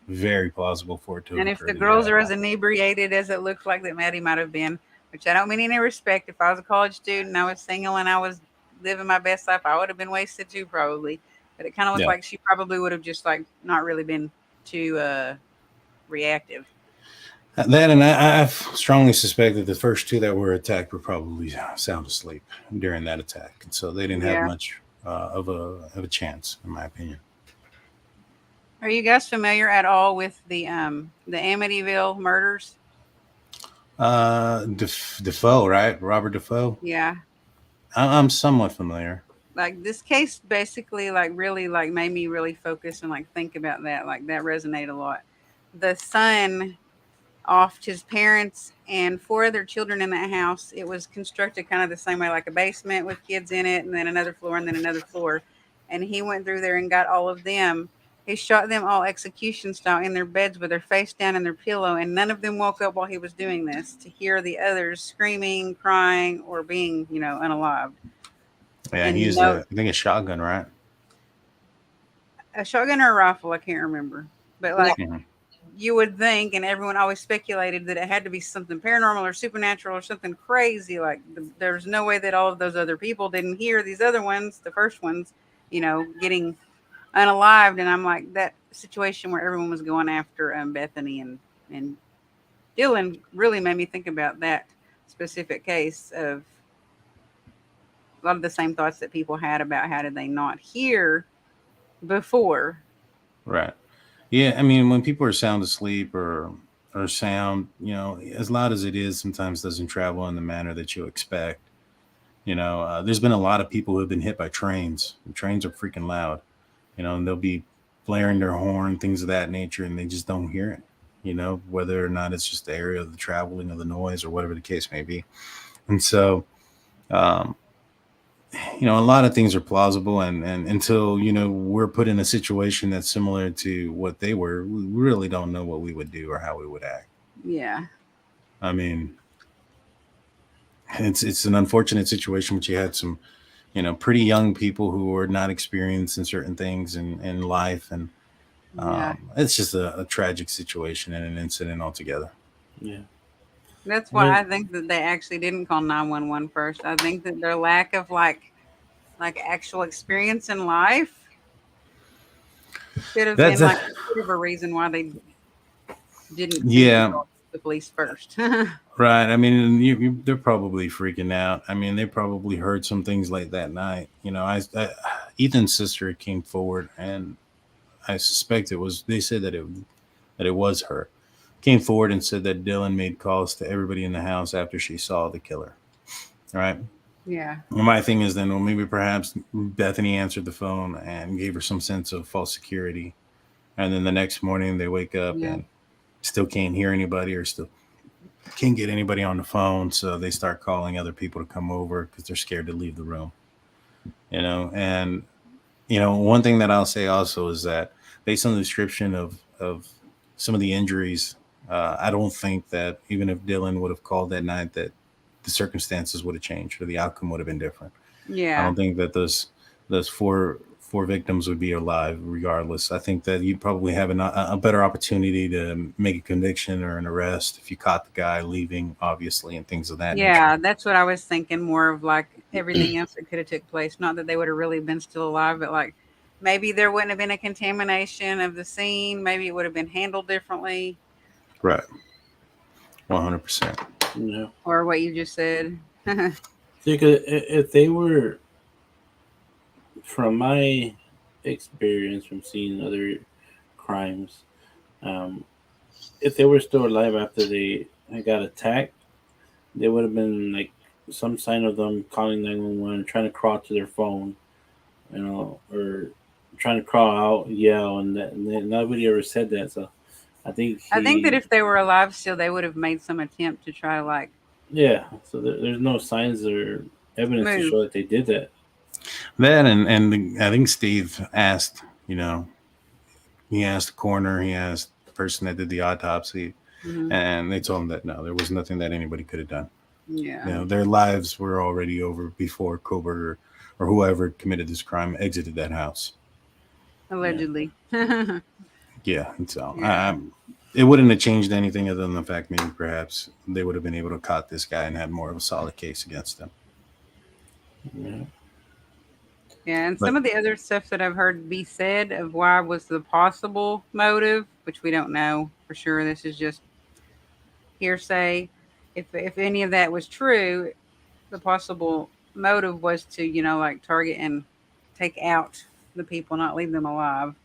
for it to have And if the occurred girls again. are as inebriated as it looks like that Maddie might have been, which I don't mean any respect. If I was a college student, I was single, and I was living my best life, I would have been wasted too, probably. But it kind of looked Yeah. like she probably would have just like not really been too reactive. That and I strongly suspect that the first two that were attacked were probably sound asleep during that attack, and so they didn't have Yeah. much of a chance, in my opinion. Are you guys familiar at all with the Amityville murders? Defoe, right? Robert Defoe. Yeah. I'm somewhat familiar. Like this case basically like really like made me really focus and like think about that. Like that resonated a lot. The son offed his parents and four other children in that house. It was constructed kind of the same way, like a basement with kids in it, and then another floor, and then another floor. And he went through there and got all of them. He shot them all execution style in their beds with their face down in their pillow, and none of them woke up while he was doing this to hear the others screaming, crying, or being, unalived. Yeah, and he And used no, I think a shotgun, right? a shotgun or a rifle, I can't remember. But Yeah. like you would think, and everyone always speculated that it had to be something paranormal or supernatural or something crazy. Like there's no way that all of those other people didn't hear these other ones, the first ones, getting unalived. And I'm like, that situation where everyone was going after Bethany and Dylan really made me think about that specific case of a lot of the same thoughts that people had about how did they not hear before. Right. Yeah, I mean, when people are sound asleep or sound, as loud as it is, sometimes doesn't travel in the manner that you expect. There's been a lot of people who have been hit by trains. And trains are freaking loud, and they'll be blaring their horn, things of that nature, and they just don't hear it. Whether or not it's just the area of the traveling of the noise or whatever the case may be. And so, um, a lot of things are plausible, and until we're put in a situation that's similar to what they were, we really don't know what we would do or how we would act. Yeah. I mean, it's an unfortunate situation, but you had some pretty young people who were not experienced in certain things in life, and Yeah. it's just a tragic situation and an incident altogether. Yeah. That's why Well, I think that they actually didn't call 911 first. I think that their lack of like actual experience in life could have That's been like a bit of a reason why they didn't think to Yeah. call the police first. Right. I mean, they're probably freaking out. I mean, they probably heard some things late that night. Ethan's sister came forward, and I suspect it was. They said that it was her. Came forward and said that Dylan made calls to everybody in the house after she saw the killer. All right. Yeah. Well, my thing is then, well, maybe perhaps Bethany answered the phone and gave her some sense of false security, and then the next morning they wake up Yeah. and still can't hear anybody or still can't get anybody on the phone, so they start calling other people to come over because they're scared to leave the room. And one thing that I'll say also is that based on the description of some of the injuries, I don't think that even if Dylan would have called that night, that the circumstances would have changed or the outcome would have been different. I Yeah. don't think that those four victims would be alive regardless. I think that you'd probably have a better opportunity to make a conviction or an arrest if you caught the guy leaving, obviously, and things of that nature. Yeah. That's what I was thinking more of like everything else that could have took place. Not that they would have really been still alive, but like maybe there wouldn't have been a contamination of the scene. Maybe it would have been handled differently. Right. 100%. yeah. Or what you just said. See, 'cause if they were, from my experience from seeing other crimes, um, if they were still alive after they got attacked, there would have been like some sign of them calling 911, trying to crawl to their phone, or trying to crawl out, yell, and then nobody ever said that. So I think I think that if they were alive still, they would have made some attempt to try to like yeah. So there's no signs or evidence to move. show that they did that. That I think Steve asked, he asked the coroner, he asked the person that did the autopsy, Hmm. and they told him that no, there was nothing that anybody could have done. Yeah. Their lives were already over before Koberger or whoever committed this crime exited that house. Allegedly. Yeah, and so Yeah. it wouldn't have changed anything other than the fact maybe perhaps they would have been able to caught this guy and had more of a solid case against him. Yeah. Yeah, and But some of the other stuff that I've heard be said of why was the possible motive, which we don't know for sure. This is just hearsay. If any of that was true, the possible motive was to, like target and take out the people, not leave them alive.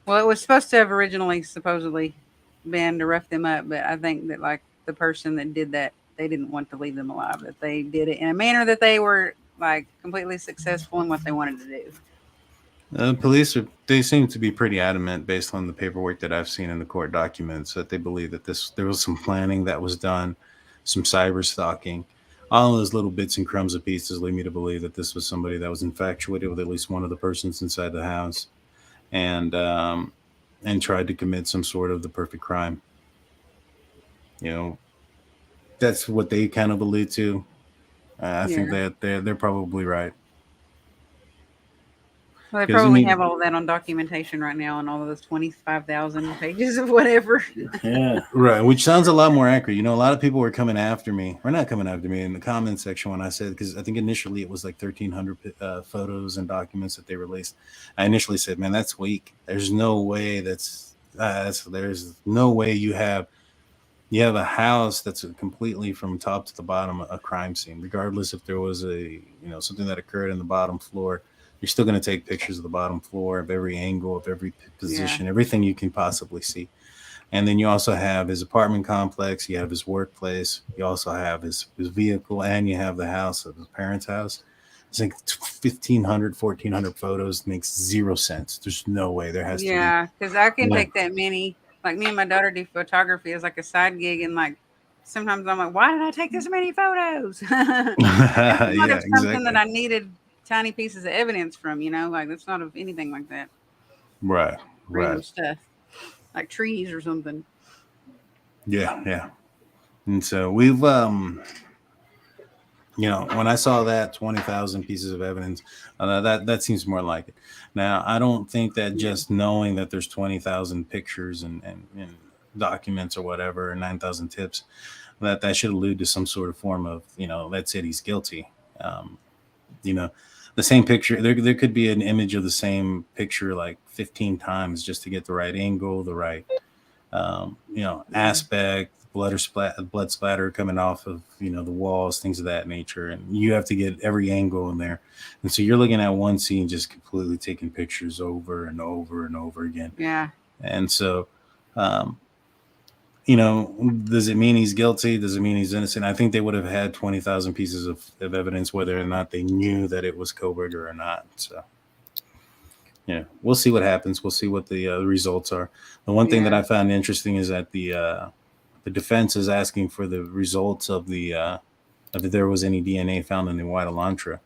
Well, it was supposed to have originally supposedly been to rough them up, but I think that like the person that did that, they didn't want to leave them alive. That they did it in a manner that they were like completely successful in what they wanted to do. police they seem to be pretty adamant based on the paperwork that I've seen in the court documents that they believe that there was some planning that was done, some cyber stalking. All of those little bits and crumbs of pieces lead me to believe that this was somebody that was infatuated with at least one of the persons inside the house, and tried to commit some sort of the perfect crime. You know, that's what they kind of allude to. I think Yeah. that they're probably right. Well, they Because I probably have mean, all of that on documentation right now on all of those 25,000 pages of whatever. Yeah. right, which sounds a lot more accurate. A lot of people were coming after me, or not coming after me, in the comment section when I said, because I think initially it was like 1,300 photos and documents that they released. I initially said, "Man, that's weak. There's no way there's no way you have a house that's completely from top to the bottom a crime scene, regardless if there was something that occurred in the bottom floor. You're still going to take pictures of the bottom floor, of every angle, of every Yeah. position, everything you can possibly see. And then you also have his apartment complex, you have his workplace, you also have his vehicle, and you have the house of his parents' house. It's like 1,500, 1,400 photos makes zero sense. There's no way there has to be. Yeah, because I can Yeah. take that many. Like me and my daughter do photography as like a side gig, and like sometimes I'm like, why did I take this many photos? It's not yeah, of something that exactly. I needed tiny pieces of evidence from, like it's not of anything like that. Right, right. Random stuff like trees or something. Yeah, yeah. And so we've when I saw that 20,000 pieces of evidence, that seems more like it. Now, I don't think that Yeah. just knowing that there's 20,000 pictures and documents or whatever, or 9,000 tips, that should allude to some sort of form of, that's it, he's guilty. Um, you know, the same picture, there could be an image of the same picture like 15 times just to get the right angle, the right Yeah. aspect, blood splatter coming off of the walls, things of that nature, and you have to get every angle in there. And so you're looking at one scene just completely taking pictures over and over and over again. Yeah. And so, um, does it mean he's guilty? Does it mean he's innocent? I think they would have had 20,000 pieces of evidence, whether or not they knew that it was Koberger or not. So yeah, we'll see what happens. We'll see what the results are. The one thing that Yeah. I found interesting is that the defense is asking for the results of if there was any DNA found in the white Elantra.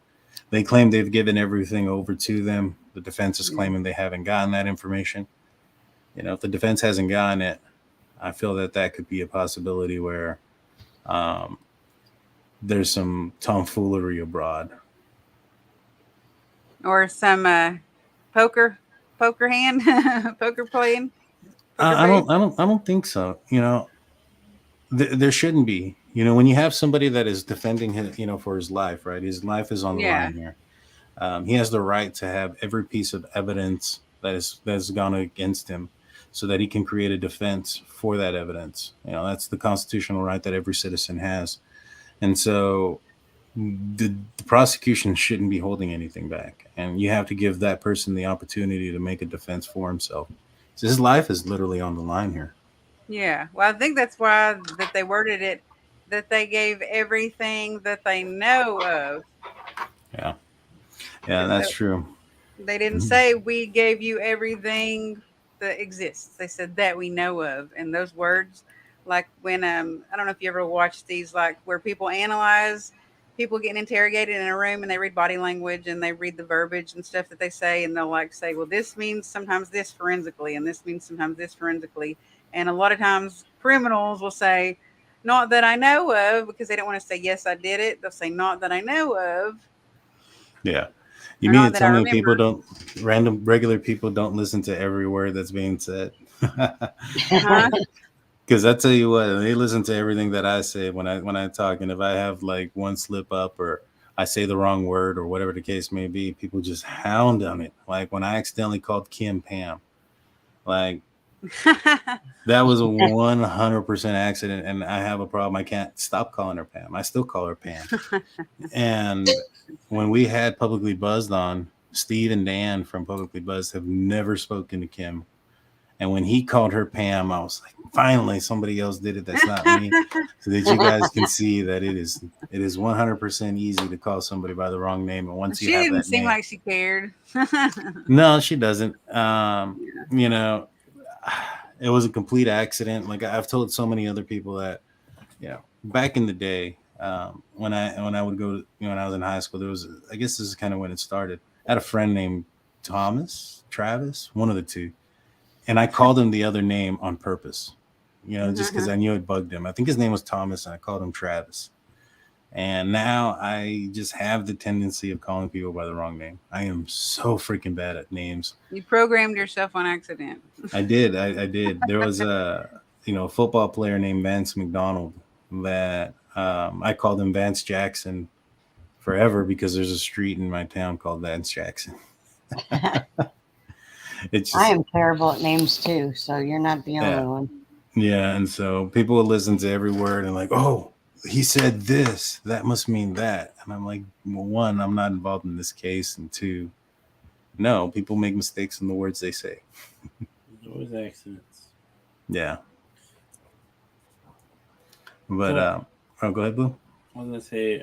They claim they've given everything over to them. The defense is Yeah. claiming they haven't gotten that information. If the defense hasn't gotten it, I feel that could be a possibility where um, there's some tomfoolery abroad. Or some poker hand, poker playing, poker I face. don't, I don't, I don't think so. There shouldn't be. When you have somebody that is defending his, for his life, right? His life is on the Yeah. line here. He has the right to have every piece of evidence that has gone against him, so that he can create a defense for that evidence. That's the constitutional right that every citizen has, and so the prosecution shouldn't be holding anything back, and you have to give that person the opportunity to make a defense for himself. So his life is literally on the line here. Yeah. Well, I think that's why that they worded it that they gave everything that they know of. Yeah, yeah, Because that's true. they didn't Mhm. say we gave you everything that exists. They said that we know of. And those words, like when I don't know if you ever watched these, like where people analyze people getting interrogated in a room and they read body language and they read the verbiage and stuff that they say and they'll like say, well, this means sometimes this forensically and this means sometimes this forensically. And a lot of times criminals will say, not that I know of, because they don't want to say yes I did it. They'll say not that I know of. Yeah, You Or mean not to that I tell me people remember. regular people don't listen to every word that's being said? Huh? Because I tell you what, they listen to everything that I say when I talk, and if I have like one slip up or I say the wrong word or whatever the case may be, people just hound on it. Like when I accidentally called Kim Pam, like that was a 100% accident, and I have a problem. I can't stop calling her Pam. I still call her Pam. And when we had Publicly Buzzed on, Steve and Dan from Publicly Buzzed have never spoken to Kim. And when he called her Pam, I was like, finally, somebody else did it. That's not me. So that you guys can see that it is 100% easy to call somebody by the wrong name. And once you She have didn't that seem name, like she cared. no, she doesn't. Yeah. You know, it was a complete accident. Like I've told so many other people that, back in the day, when I would go, when I was in high school, there was, I guess this is kind of when it started. I had a friend named Travis, one of the two, and I called him the other name on purpose, just because I knew it bugged him. I think his name was Thomas, and I called him Travis. And now I just have the tendency of calling people by the wrong name. I am so freaking bad at names. You programmed yourself on accident. I did. I did. There was a football player named Vance McDonald that I called him Vance Jackson forever because there's a street in my town called Vance Jackson. It's I just, am terrible at names too, so you're not the only yeah. one. Yeah. And so people will listen to every word and like, oh, he said this. That must mean that. And I'm like, well, one, I'm not involved in this case. And two, no, people make mistakes in the words they say. There's always accidents. Yeah. But, So oh, go ahead, Blue. I was gonna say,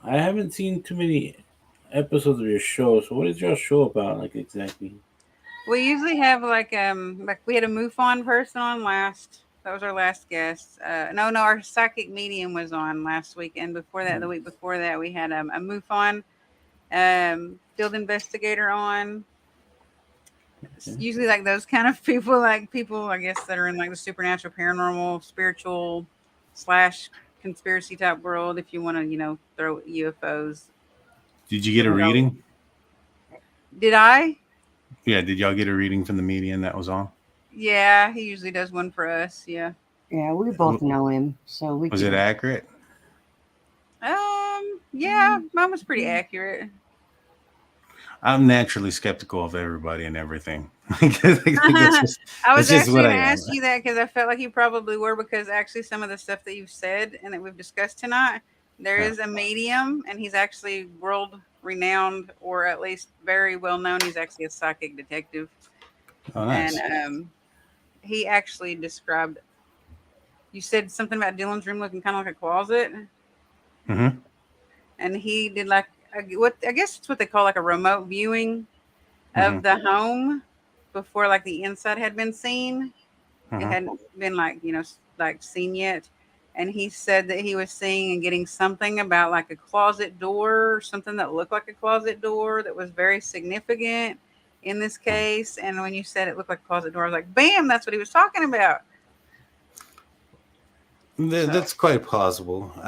I haven't seen too many episodes of your show. So what is your show about, like exactly? We usually have like we had a MUFON person on last. That was our last guest. No, our psychic medium was on last week, and before that, the week before that, we had a MUFON field investigator on. Okay. Usually like those kind of people, like people I guess that are in like the supernatural, paranormal, spiritual slash conspiracy type world. If you want to, throw UFOs. Did you get Then a we all reading? did. I Yeah. Did y'all get a reading from the medium that was on? Yeah, he usually does one for us. Yeah. Yeah, we both know him, so we Was it could. accurate? Yeah, mine was pretty accurate. I'm naturally skeptical of everybody and everything. that's just I that's was just actually what going I to am. ask you that because I felt like you probably were, because actually some of the stuff that you've said and that we've discussed tonight, there Yeah. is a medium and he's actually world renowned, or at least very well known. He's actually a psychic detective. Oh, And nice. he actually described, you said something about Dylan's room looking kind of like a closet. Mm-hmm. And he did like, what I guess it's what they call like a remote viewing Mm-hmm. of the home before like the inside had been seen. It Mm-hmm. hadn't been like, like seen yet. And he said that he was seeing and getting something about like a closet door, something that looked like a closet door that was very significant in this case. And when you said it looked like a closet door, I was like, bam, that's what he was talking about. So That's quite plausible. When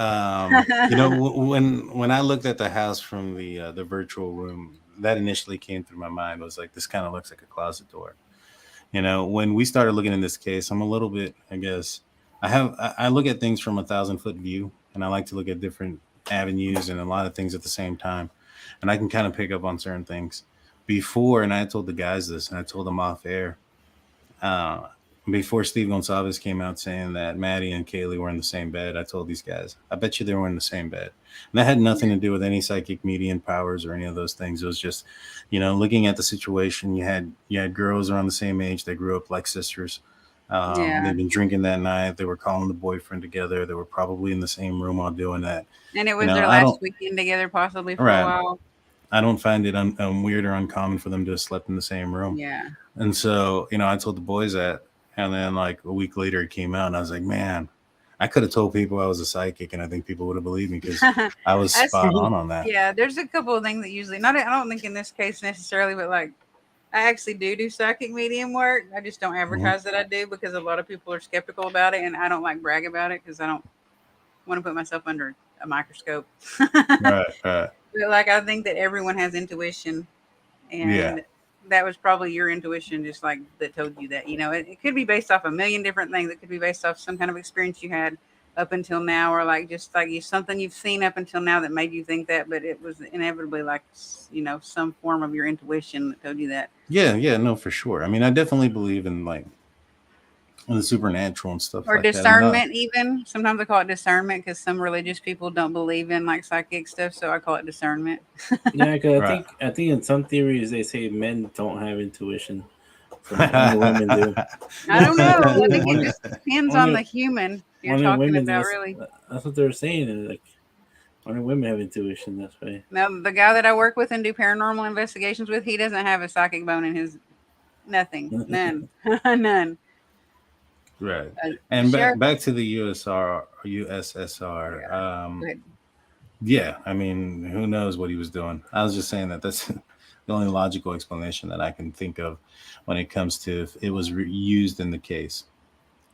I looked at the house from the virtual room, that initially came through my mind was like, this kind of looks like a closet door. When we started looking in this case, I'm a little bit, I guess, I look at things from 1,000-foot view, and I like to look at different avenues and a lot of things at the same time, and I can kind of pick up on certain things before. And I told the guys this, and I told them off air. Uh, Before Steve Gonsalves came out saying that Maddie and Kaylee were in the same bed, I told these guys, I bet you they were in the same bed. And that had nothing to do with any psychic medium powers or any of those things. It was just, looking at the situation. You had girls around the same age. They grew up like sisters. yeah. They'd been drinking that night. They were calling the boyfriend together. They were probably in the same room while doing that. And it was their I last don't. weekend together, possibly for a Right. while. I don't find it weird or uncommon for them to have slept in the same room. Yeah. And so, I told the boys that. And then, like, a week later, it came out, and I was like, man, I could have told people I was a psychic, and I think people would have believed me because I was That's spot on that. yeah. There's a couple of things that usually not. I don't think in this case necessarily, but like I actually do psychic medium work. I just don't Mhm. advertise that I do because a lot of people are skeptical about it, and I don't like brag about it because I don't want to put myself under a microscope. Right, right. But like I think that everyone has intuition, and that was probably your intuition, just like that told you that. It could be based off a million different things. It could be based off some kind of experience you had up until now, or like just like something you've seen up until now that made you think that, but it was inevitably like some form of your intuition that told you that. Yeah, no, for sure. I mean, I definitely believe in like the supernatural and stuff Or like that. I mean, discernment, even sometimes I call it discernment because some religious people don't believe in like psychic stuff, so I call it discernment. Yeah, because right. I think in some theories they say men don't have intuition, only women do. I don't know. I think it Only, just depends on the only, human you're only talking women. about, really. That's what they were saying. And like only women have intuition. That's why. Now, the guy that I work with and do paranormal investigations with, he doesn't have a psychic bone in his nothing, none, none. Right. Uh, And Sheriff, back to the USSR. yeah, go ahead. Yeah, I mean, who knows what he was doing? I was just saying that that's the only logical explanation that I can think of when it comes to if it was used in the case.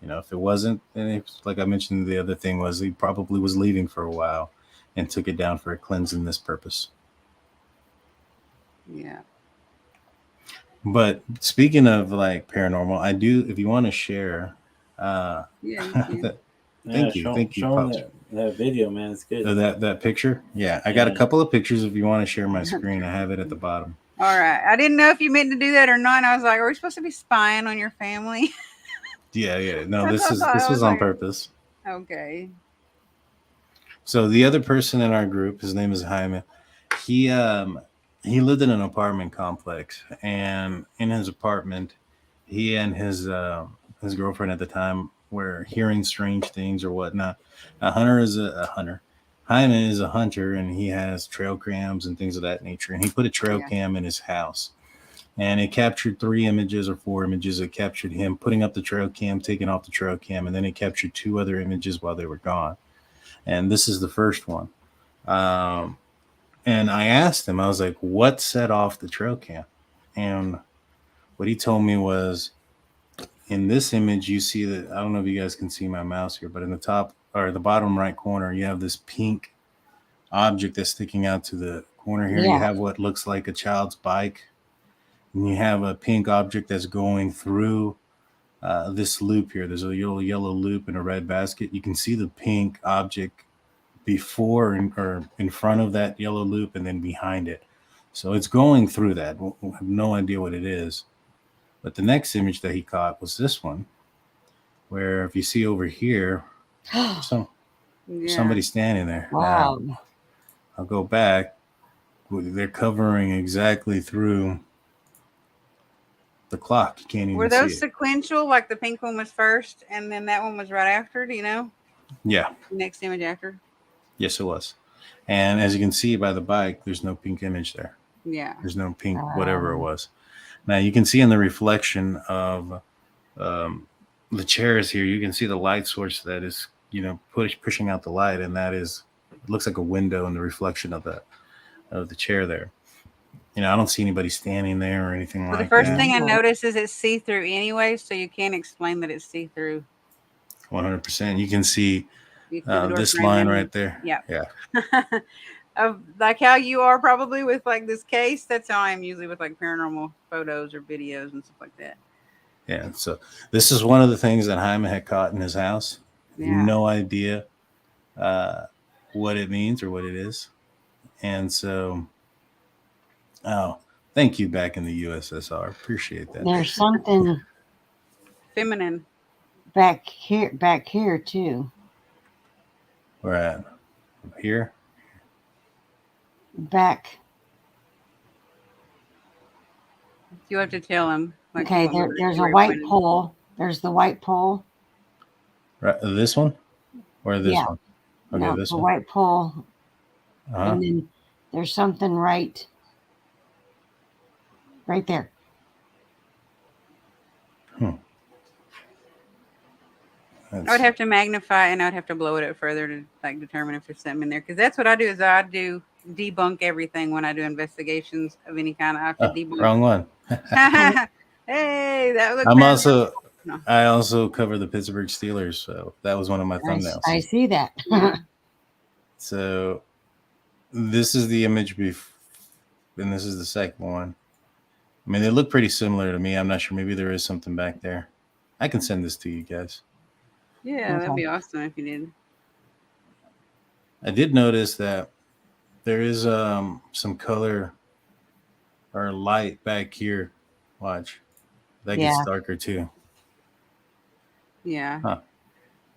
If it wasn't, then like I mentioned, the other thing was he probably was leaving for a while and took it down for a cleansing purpose. Yeah, But speaking of like paranormal, I do. If you want to share, yeah, you can. that, Yeah, thank you, show them Pops. that video, man. It's good. That picture. Yeah, I got a Yeah. couple of pictures. If you want to share my screen, I have it at the bottom. All right. I didn't know if you meant to do that or not. And I was like, are we supposed to be spying on your family? Yeah. No, That's this what I is thought. this I was was on like, purpose. okay. So the other person in our group, his name is Jaime. He lived in an apartment complex, and in his apartment, he and his girlfriend at the time were hearing strange things or whatnot. Hunter is a hunter. Jaime is a hunter, and he has trail cams and things of that nature. And he put a trail Yeah. cam in his house, and it captured 3 images or 4 images. It captured him putting up the trail cam, taking off the trail cam, and then it captured 2 other images while they were gone. And this is the first one. Um, and I asked him, I was like, what set off the trail cam? And what he told me was, in this image, you see that, I don't know if you guys can see my mouse here, but in the top or the bottom right corner, you have this pink object that's sticking out to the corner here. You Yeah. have what looks like a child's bike, and you have a pink object that's going through this loop here. There's a yellow loop and a red basket. You can see the pink object before or in front of that yellow loop and then behind it. So it's going through that. We have no idea what it is. But the next image that he caught was this one, where if you see over here, Yeah. somebody's standing there. Wow. Now, I'll go back. They're covering exactly through the clock. You can't Were even see those it. sequential? Like the pink one was first and then that one was right after? Do you know? Yeah. Next image after? Yes, it was. And as you can see by the bike, there's no pink image there. Yeah. There's no pink whatever it was. Now you can see in the reflection of the chairs here, you can see the light source that is, pushing out the light, and that is, it looks like a window in the reflection of the chair there. I don't see anybody standing there or anything Well, like the first that. thing I noticed is it's see-through anyway, so you can't explain that it's see-through. 100%. You can see this frame line in. right there. Yeah. Yeah. Like how you are probably with like this case. That's how I am usually with like paranormal photos or videos and stuff like that. Yeah. So this is one of the things that Jaime had caught in his house. Yeah. No idea what it means or what it is. And so, thank you back in the USSR. Appreciate that. There's something Feminine. back here too. We're at here. Back. You have to tell him. Like, Okay, there's a white pole. There's the white pole. Right, this one or this Yeah. one? Okay, No, this the one. white pole. Uh-huh. And then there's something right there. I would have to magnify and I would have to blow it up further to like determine if there's something in there. Because that's what I do is I do debunk everything when I do investigations of any kind. I have to debunk. Wrong one. Hey, that looks. I also cover the Pittsburgh Steelers, so that was one of my thumbnails. I see that. So This is the image and this is the second one. I mean, they look pretty similar to me. I'm not sure. Maybe there is something back there. I can send this to you guys. Yeah, that'd be awesome if you did. I did notice that there is some color or light back here. Watch. That gets Yeah. darker too. Yeah. Huh.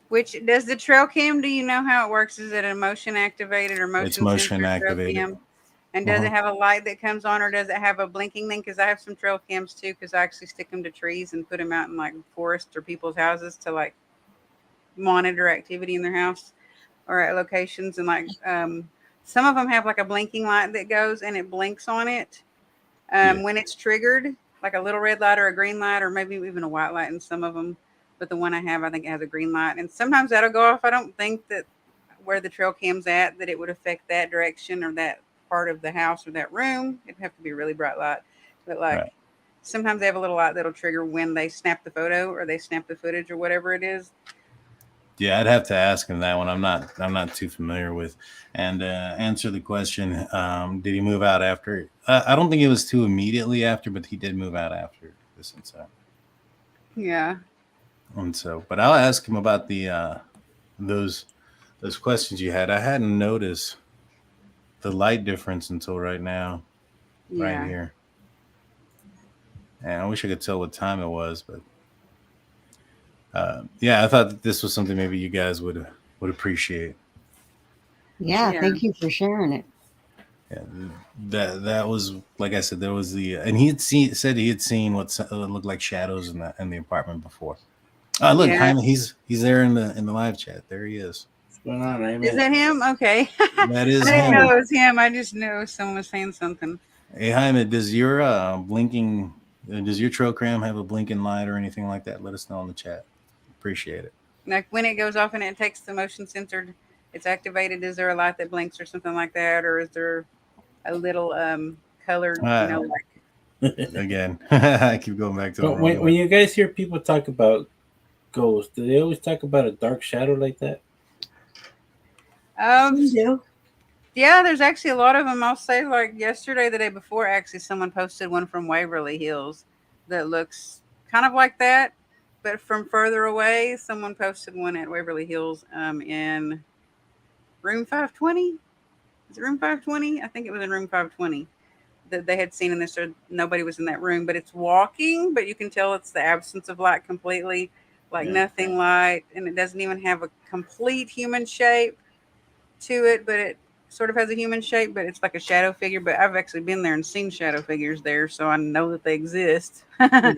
Which does the trail cam? Do you know how it works? Is it a motion activated or It's motion motion sensor trail activated. cam? And does Uh-huh. it have a light that comes on, or does it have a blinking thing? Because I have some trail cams too. Because I actually stick them to trees and put them out in like forests or people's houses to like monitor activity in their house or at locations. And like some of them have like a blinking light that goes and it blinks on it Yeah. when it's triggered, like a little red light or a green light, or maybe even a white light in some of them. But the one I have, I think it has a green light. And sometimes that'll go off. I don't think that where the trail cam's at, that it would affect that direction or that part of the house or that room. It'd have to be a really bright light. But like Right. sometimes they have a little light that'll trigger when they snap the photo or they snap the footage or whatever it is. Yeah, I'd have to ask him that one. I'm not too familiar with. And answer the question. Did he move out after? I don't think it was too immediately after, but he did move out after this incident. Yeah. And so, but I'll ask him about the those questions you had. I hadn't noticed the light difference until right now, right Yeah. here. And I wish I could tell what time it was, but yeah, I thought that this was something maybe you guys would appreciate. Yeah, Yeah. thank you for sharing it. Yeah, that was like I said. There was and he had said he had seen what looked like shadows in the apartment before. Look, Yeah. Jaime, he's there in the live chat. There he is. What's going on, Is Raymond? that him? Okay. That I is didn't know him. it was him. I just knew someone was saying something. Hey, Jaime, does your blinking, does your trail cam have a blinking light or anything like that? Let us know in the chat. Appreciate it. Like when it goes off and it takes the motion sensor, it's activated. Is there a light that blinks or something like that, or is there a little colored, like Again, I keep going back to the But wrong when one. you guys hear people talk about ghosts, do they always talk about a dark shadow like that? Some do. Yeah, there's actually a lot of them. I'll say like yesterday, the day before, actually someone posted one from Waverly Hills that looks kind of like that, but from further away. Someone posted one at Waverly Hills in room 520. Is it room 520? I think it was in room 520 that they had seen in this. Or nobody was in that room, but it's walking, but you can tell it's the absence of light completely, like Yeah. nothing light, and it doesn't even have a complete human shape to it, but it sort of has a human shape, but it's like a shadow figure. But I've actually been there and seen shadow figures there, so I know that they exist. Yeah,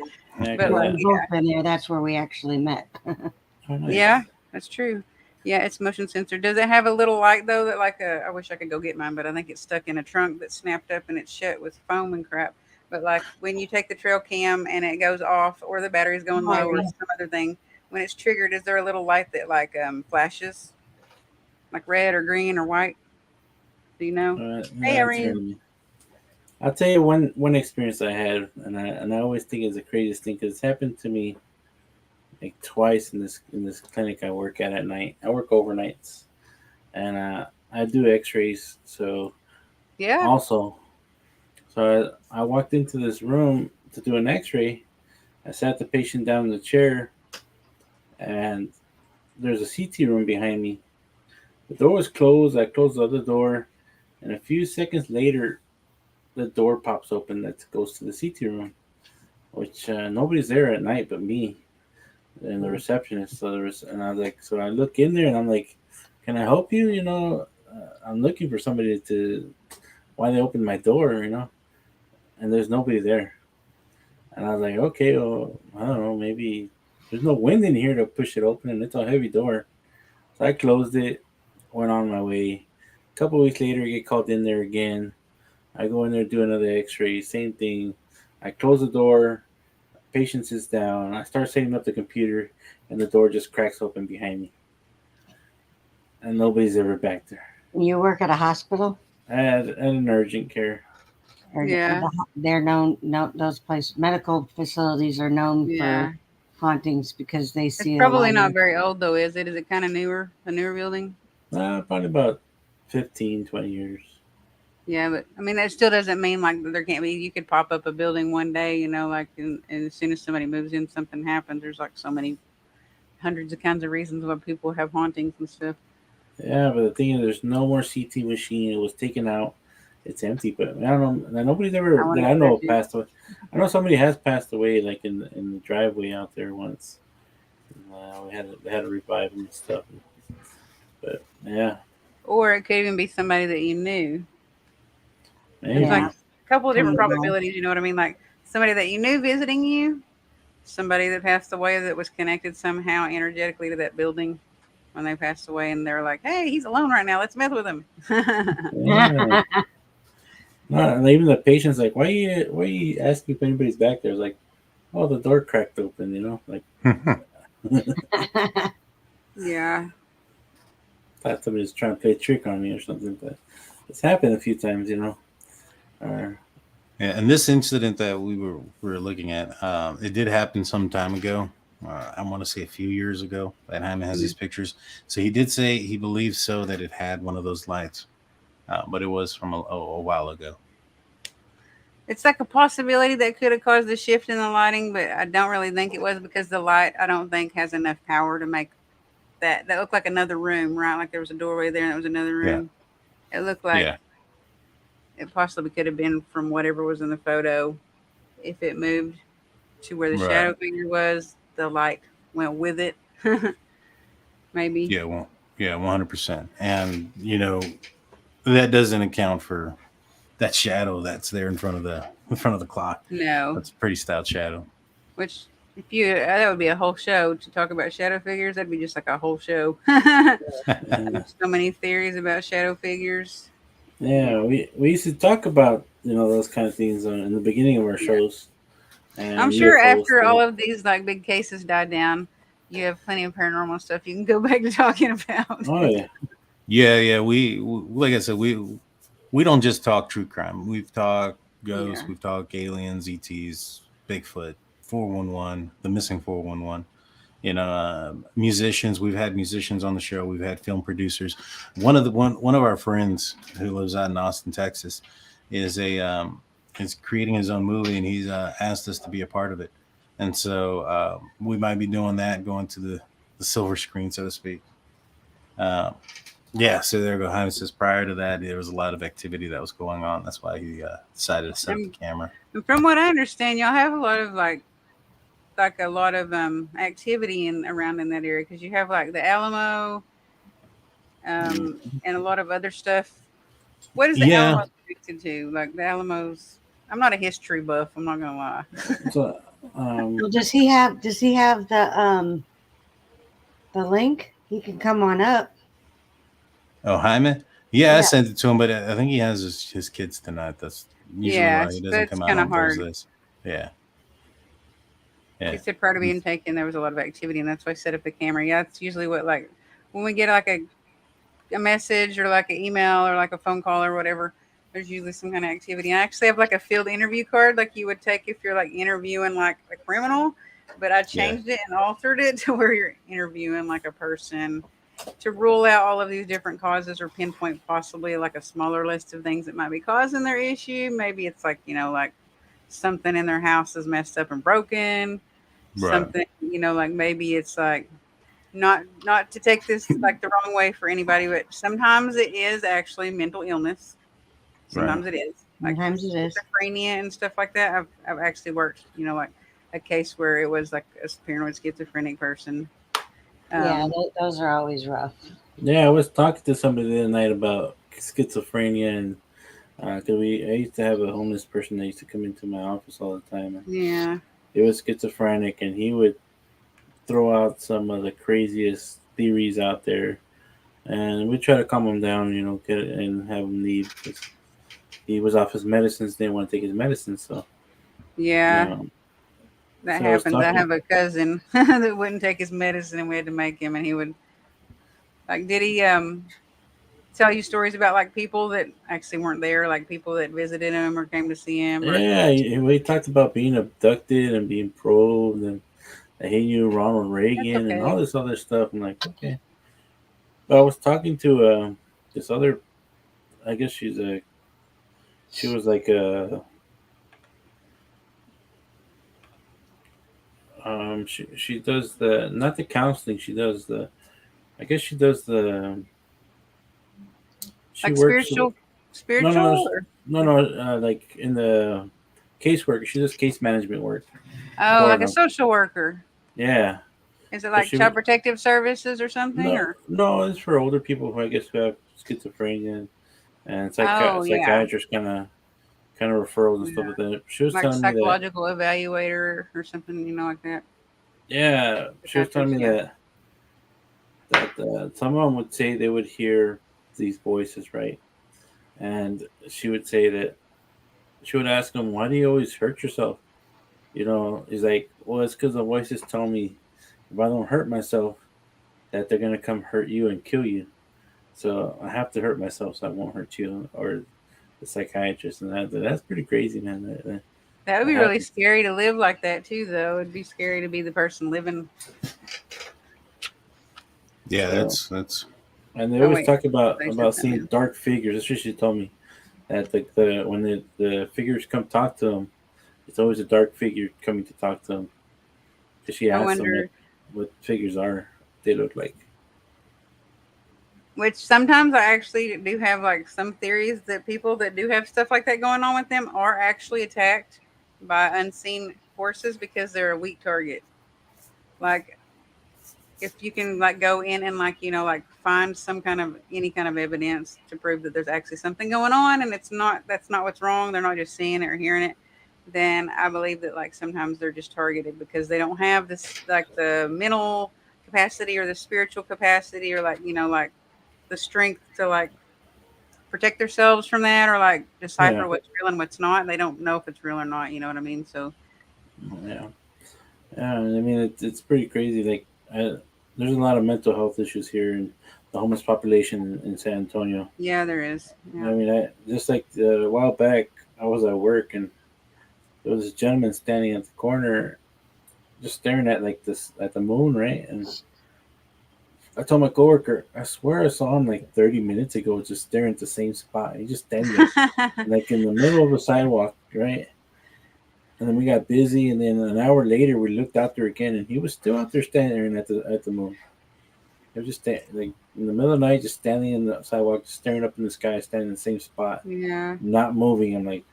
But cause like, We've both been there. That's where we actually met. oh, nice. yeah, that's true. Yeah, it's motion sensor. Does it have a little light though that like I wish I could go get mine, but I think it's stuck in a trunk that's snapped up and it's shut with foam and crap. But like when you take the trail cam and it goes off or the battery's going low or some other thing, when it's triggered, is there a little light that like flashes like red or green or white? Do you know? Hey, That's Irene. really- I'll tell you one experience I had, and I always think it's the craziest thing because it's happened to me like twice in this clinic I work at night. I work overnights, and I do X-rays. So Yeah. also, so I walked into this room to do an X-ray. I sat the patient down in the chair, and there's a CT room behind me. The door was closed. I closed the other door, and a few seconds later, the door pops open that goes to the CT room, which nobody's there at night but me and the receptionist. And I was like, so I look in there and I'm like, can I help you? I'm looking for somebody to. Why they opened my door? And there's nobody there. And I was like, okay, well, I don't know, maybe there's no wind in here to push it open, and it's a heavy door. So I closed it, went on my way. A couple weeks later, I get called in there again. I go in there, do another X-ray, same thing. I close the door. Patient sits down. I start setting up the computer, and the door just cracks open behind me, and nobody's ever back there. You work at a hospital? At an urgent care. Or Yeah. They're known. No, those places, medical facilities are known Yeah. for hauntings because they It's see a probably lot not of- very old though, is it? Is it kind of newer? A newer building? Probably about 15, 20 years. Yeah, but I mean that still doesn't mean like there can't be. You could pop up a building one day, like, and as soon as somebody moves in, something happens. There's like so many hundreds of kinds of reasons why people have hauntings and stuff. Yeah, but the thing is, there's no more CT machine. It was taken out. It's empty. But I don't know. Nobody's I ever want that to I go there know of too. passed away. I know somebody has passed away, like in the driveway out there once. And, they had to revive him and stuff. But yeah, Or it could even be somebody that you knew. There's like Yeah. maybe. a couple of different Criminal. probabilities. You know what I mean? Like somebody that you knew visiting you, somebody that passed away that was connected somehow energetically to that building when they passed away, and they're like, "Hey, he's alone right now. Let's mess with him." Yeah. No, and even the patient's like, why you asking if anybody's back there? It's like, oh, the door cracked open, like Yeah. thought somebody was trying to play a trick on me or something. But it's happened a few times, Or Yeah, and this incident that we were looking at, it did happen some time ago. I want to say a few years ago. That Hyman has Mm. these pictures, so he did say he believes so that it had one of those lights, but it was from a while ago. It's like a possibility that could have caused the shift in the lighting, but I don't really think it was because the light I don't think has enough power to make that looked like another room, right? Like there was a doorway there and there was another Yeah, room. It looked like yeah, it possibly could have been from whatever was in the photo. If it moved to where the right. shadow figure was, the light went with it. Maybe. Yeah, well, yeah, 100%. And that doesn't account for that shadow that's there in front of the clock. No. That's a pretty stout shadow. Which if you that would be a whole show to talk about shadow figures. That'd be just like a whole show. yeah, There's so many theories about shadow figures. yeah. We used to talk about those kind of things in the beginning of our Yeah. shows I'm and sure UFO after all stuff. of these like big cases died down, you have plenty of paranormal stuff you can go back to talking about. Oh yeah, Yeah, yeah. We like I said, we don't just talk true crime. We've talked Yeah. ghosts, we've talked aliens, ETs, Bigfoot, 411, the missing 411. Musicians. We've had musicians on the show. We've had film producers. One of our friends who lives out in Austin, Texas, is a is creating his own movie, and he's asked us to be a part of it. And so we might be doing that, going to the silver screen, so to speak. Uh, yeah, so there go. Jaime says prior to that, there was a lot of activity that was going on. That's why he decided to set up And, the camera. and from what I understand, y'all have a lot of like a lot of activity in around in that area because you have like the Alamo and a lot of other stuff. What is the Yeah, Alamo connected to? Like the Alamo's. I'm not a history buff. I'm not gonna lie. so Well, does he have the link? He can come on up. oh, Jaime. Yeah, I Yeah. sent it to him, but I think he has his kids tonight. That's usually Yeah, why he doesn't that's come out kind of on hard. Thursdays. Yeah, He yeah, said prior to being taken, there was a lot of activity, and that's why I set up the camera. Yeah, that's usually what like when we get like a message or like an email or like a phone call or whatever. There's usually some kind of activity. I actually have like a field interview card, like you would take if you're like interviewing like a criminal, but I yeah. changed it and altered it to where you're interviewing like a person to rule out all of these different causes or pinpoint possibly like a smaller list of things that might be causing their issue. Maybe it's like like something in their house is messed up and broken, Right, something like maybe it's like not to take this like the wrong way for anybody, but sometimes it is actually mental illness. right. Sometimes it is like Sometimes it is. schizophrenia and stuff like that. I've actually worked like a case where it was like a paranoid schizophrenic person. Yeah, um those are always rough. yeah, I was talking to somebody the other night about schizophrenia and because I used to have a homeless person that used to come into my office all the time. And yeah. he was schizophrenic, and he would throw out some of the craziest theories out there, and we try to calm him down, get it and have him leave because he was off his medicines, didn't want to take his medicine, so Yeah, um, that so I was happens. I talking. have a cousin that wouldn't take his medicine and we had to make him, and he would like did he tell you stories about like people that actually weren't there, like people that visited him or came to see him or Yeah, we talked about being abducted and being probed, and that he knew Ronald that's Reagan and all okay. this other stuff. I'm like, okay. But I was talking to this other, I guess she's a she was like a she does the not the counseling. She does the I guess she does the she Like works no no spiritual, or no no like in the casework. She does case management work oh, for like a them. social worker. Yeah. Is it So like Child Protective Services or something? no Or no it's for older people who I guess who have schizophrenia and oh yeah, psychiatrists kind of referrals and stuff yeah, like that. She was like telling me that psychological evaluator or something, like that. yeah she was telling Psychiatrist, me yeah. that some of them would say they would hear these voices, right? And she would say that she would ask him, "Why do you always hurt yourself?" He's like, "Well, it's because the voices tell me if I don't hurt myself, that they're gonna come hurt you and kill you. So I have to hurt myself so I won't hurt you." Or the psychiatrist, and that's pretty crazy, man. That would That be really happens. scary to live like that too, though. It'd be scary to be the person living. Yeah, So, that's and they Oh always wait, talk they said about seeing something. dark figures. That's what she told me. That the when the figures come talk to them, it's always a dark figure coming to talk to them. Because she I asked them wonder. what figures are they look like. Which sometimes I actually do have like some theories that people that do have stuff like that going on with them are actually attacked by unseen forces because they're a weak target. Like if you can like go in and like like find some kind of any kind of evidence to prove that there's actually something going on and that's not what's wrong, they're not just seeing it or hearing it, then I believe that like sometimes they're just targeted because they don't have this like the mental capacity or the spiritual capacity or like like the strength to like protect themselves from that or like Yeah, decipher what's real and what's not. They don't know if it's real or not, you know what I mean? So yeah, yeah. I mean, it's pretty crazy. Like, there's a lot of mental health issues here in the homeless population in San Antonio. yeah, there is. I Yeah. mean, I just like a while back, I was at work and there was this gentleman standing at the corner, just staring at like this at the moon, right? And I told my coworker, I swear I saw him like 30 minutes ago, just staring at the same spot. He just standing there, like in the middle of a sidewalk, right? And then we got busy, and then an hour later we looked out there again, and he was still out there standing at the moon. He was just like in the middle of the night, just standing in the sidewalk, just staring up in the sky, standing in the same spot, Yeah. not moving. I'm like,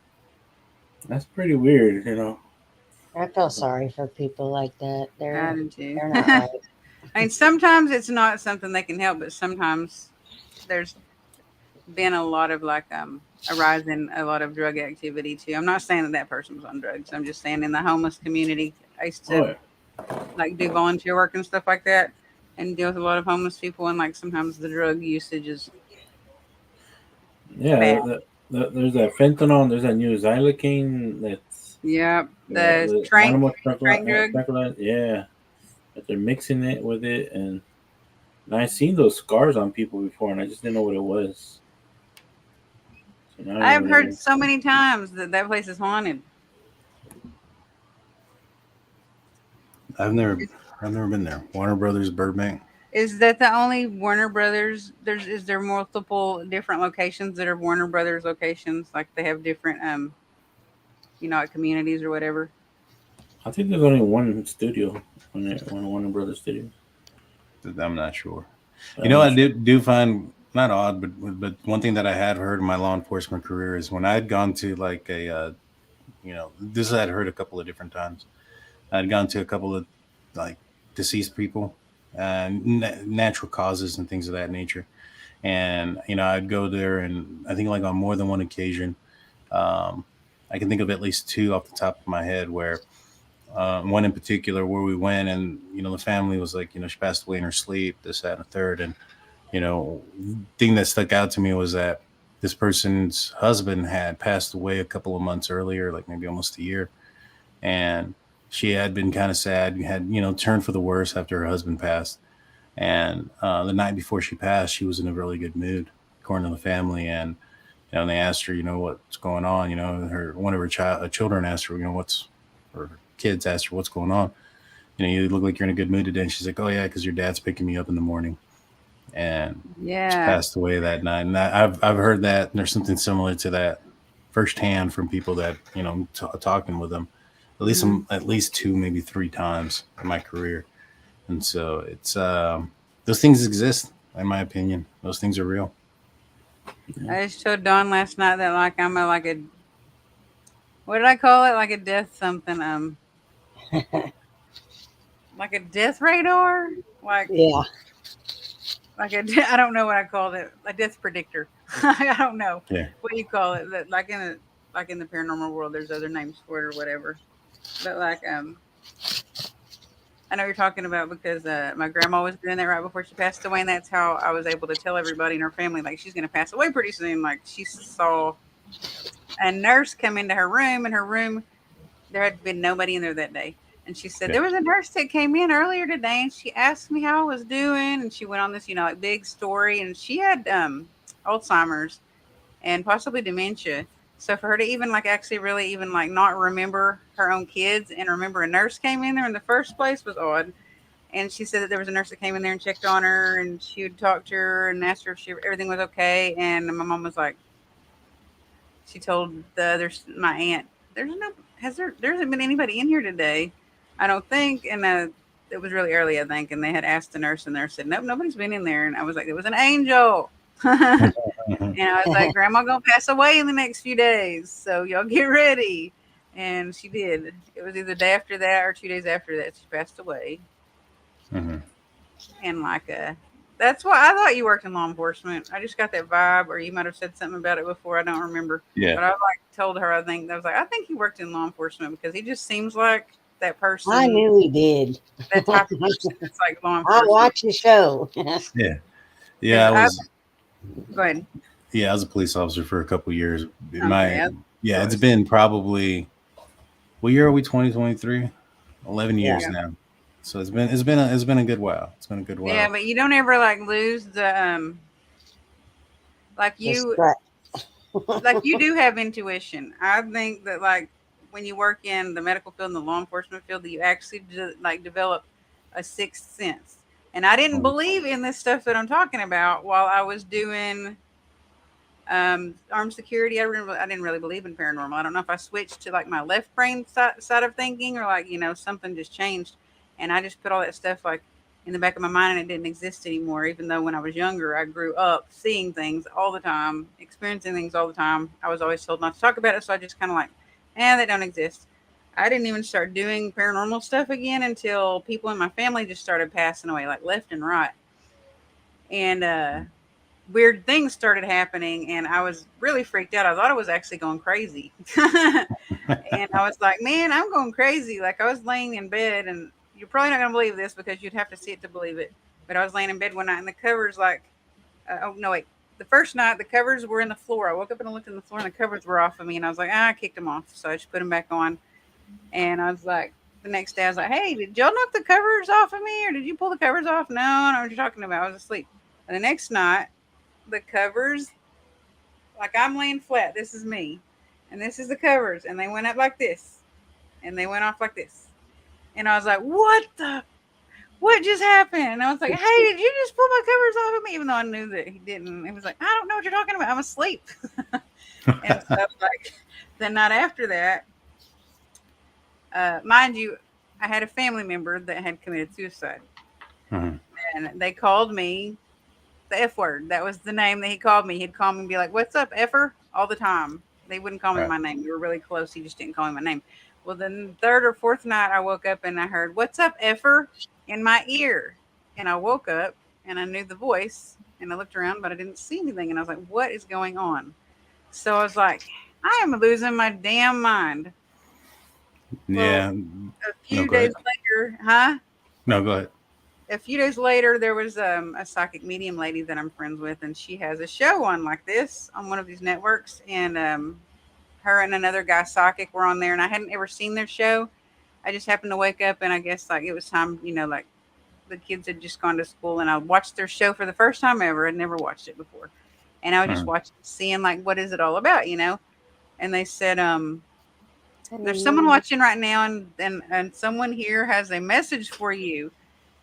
that's pretty weird, you know? I feel sorry for people like that. I They're do too. they're not I right. mean, sometimes it's not something they can help, but sometimes there's been a lot of like a rise in a lot of drug activity too. I'm not saying that that person was on drugs. I'm just saying in the homeless community, I used Oh to yeah, like do volunteer work and stuff like that, and deal with a lot of homeless people. And like sometimes the drug usage is yeah. bad. There's that fentanyl, and there's that new xylocaine. That's Yeah, the the trank animal drug. tranquilizer. Yeah, that they're mixing it with it, and I seen those scars on people before, and I just didn't know what it was. So now you know I've what it heard is. so many times that that place is haunted. I've never I've never been there. Warner Brothers Burbank. Is that the only Warner Brothers? Is there multiple different locations that are Warner Brothers locations? Like they have different like communities or whatever. I think there's only one studio, one Warner Brothers studio. I'm not sure. You I'm know, not I sure. do find not odd, but one thing that I have heard in my law enforcement career is when I had gone to like this I'd heard a couple of different times. I'd gone to a couple of like deceased people, natural causes and things of that nature, and I'd go there, and I think like on more than one occasion, um, I can think of at least two off the top of my head where one in particular where we went, and the family was like, she passed away in her sleep, this, that, and the third. And thing that stuck out to me was that this person's husband had passed away a couple of months earlier, like maybe almost a year, and she had been kind of sad, had turned for the worse after her husband passed. And the night before she passed, she was in a really good mood, according to the family. And and they asked her, what's going on. Her one of her children asked her, what's or her kids asked her what's going on. You look like you're in a good mood today. And she's like, oh yeah, because your dad's picking me up in the morning. And she Yeah. passed away that night. And I've heard that, and there's something similar to that firsthand from people that talking with them, at least 2, maybe 3 times in my career, and so it's those things exist. In my opinion, those things are real. I just told Dawn last night that like I'm a like a what did I call it? Like a death something like a death radar, like Yeah. I don't know what I called it, a death predictor. I don't know Yeah. what you call it. Like in the paranormal world, there's other names for it or whatever. But like I know you're talking about because my grandma was doing that right before she passed away, and that's how I was able to tell everybody in her family like she's gonna pass away pretty soon. Like she saw a nurse come into her room, and her room there had been nobody in there that day. And she said, Yeah. there was a nurse that came in earlier today and she asked me how I was doing. And she went on this, like big story. And she had Alzheimer's and possibly dementia. So for her to even like actually really even like not remember her own kids and remember a nurse came in there in the first place was odd. And she said that there was a nurse that came in there and checked on her and she would talk to her and asked her if everything was okay. And my mom was like, she told my aunt, "There's no there hasn't been anybody in here today, I don't think." And it was really early, I think, and they had asked the nurse, and the nurse said, "Nope, nobody's been in there." And I was like, "It was an angel." And I was like, "Grandma gonna pass away in the next few days, so y'all get ready." And she did. It was either day after that or 2 days after that she passed away. Mhm. And like that's why I thought you worked in law enforcement. I just got that vibe, or you might have said something about it before. I don't remember. Yeah. But I like told her I was like, I think he worked in law enforcement because he just seems like that person, I knew he did. that type of person that's like law I enforcement. watched the show. Yeah. Because Yeah. go ahead. I was a police officer for a couple of years. Okay, It's been probably, what year are we? 2023, 11 Yeah. years now. So it's been a good while. It's been a good yeah, while. but you don't ever like lose the like Just you that. like you do have intuition. I think that like when you work in the medical field and the law enforcement field, that you actually like develop a sixth sense. And I didn't believe in this stuff that I'm talking about while I was doing armed security. I didn't really believe in paranormal. I don't know if I switched to like my left brain side of thinking or like something just changed, and I just put all that stuff like in the back of my mind and it didn't exist anymore. Even though when I was younger, I grew up seeing things all the time, experiencing things all the time. I was always told not to talk about it, so I just kind of like, they don't exist. I didn't even start doing paranormal stuff again until people in my family just started passing away, like left and right. And weird things started happening and I was really freaked out. I thought I was actually going crazy. And I was like, man, I'm going crazy. Like I was laying in bed and you're probably not going to believe this because you'd have to see it to believe it. But I was laying in bed one night and the covers like, oh no, wait. The first night the covers were in the floor. I woke up and I looked in the floor and the covers were off of me and I was like, I kicked them off. So I just put them back on. And I was like, the next day I was like, hey, did y'all knock the covers off of me or did you pull the covers off? No, I don't know what you're talking about. I was asleep. And the next night the covers, like I'm laying flat. This is me. And this is the covers. And they went up like this. And they went off like this. And I was like, what just happened? And I was like, hey, did you just pull my covers off of me? Even though I knew that he didn't. He was like, I don't know what you're talking about. I'm asleep. And so like the night after that, mind you, I had a family member that had committed suicide. Mhm. And they called me the F word. That was the name that he called me. He'd call me and be like, what's up, Effer? All the time. They wouldn't call me Right. my name. We were really close. He just didn't call me my name. Well, then third or fourth night, I woke up and I heard, what's up, Effer? In my ear. And I woke up and I knew the voice and I looked around, but I didn't see anything. And I was like, what is going on? So I was like, I am losing my damn mind. Well, Yeah. a No, few go days ahead. later, huh? No, go ahead. A few days later, there was a psychic medium lady that I'm friends with, and she has a show on like this on one of these networks. And her and another guy, psychic, were on there, and I hadn't ever seen their show. I just happened to wake up, and I guess like it was time, like the kids had just gone to school, and I watched their show for the first time ever. I'd never watched it before, and I was just Mhm. watching, seeing like what is it all about. And they said, there's someone Mhm. watching right now, and someone here has a message for you,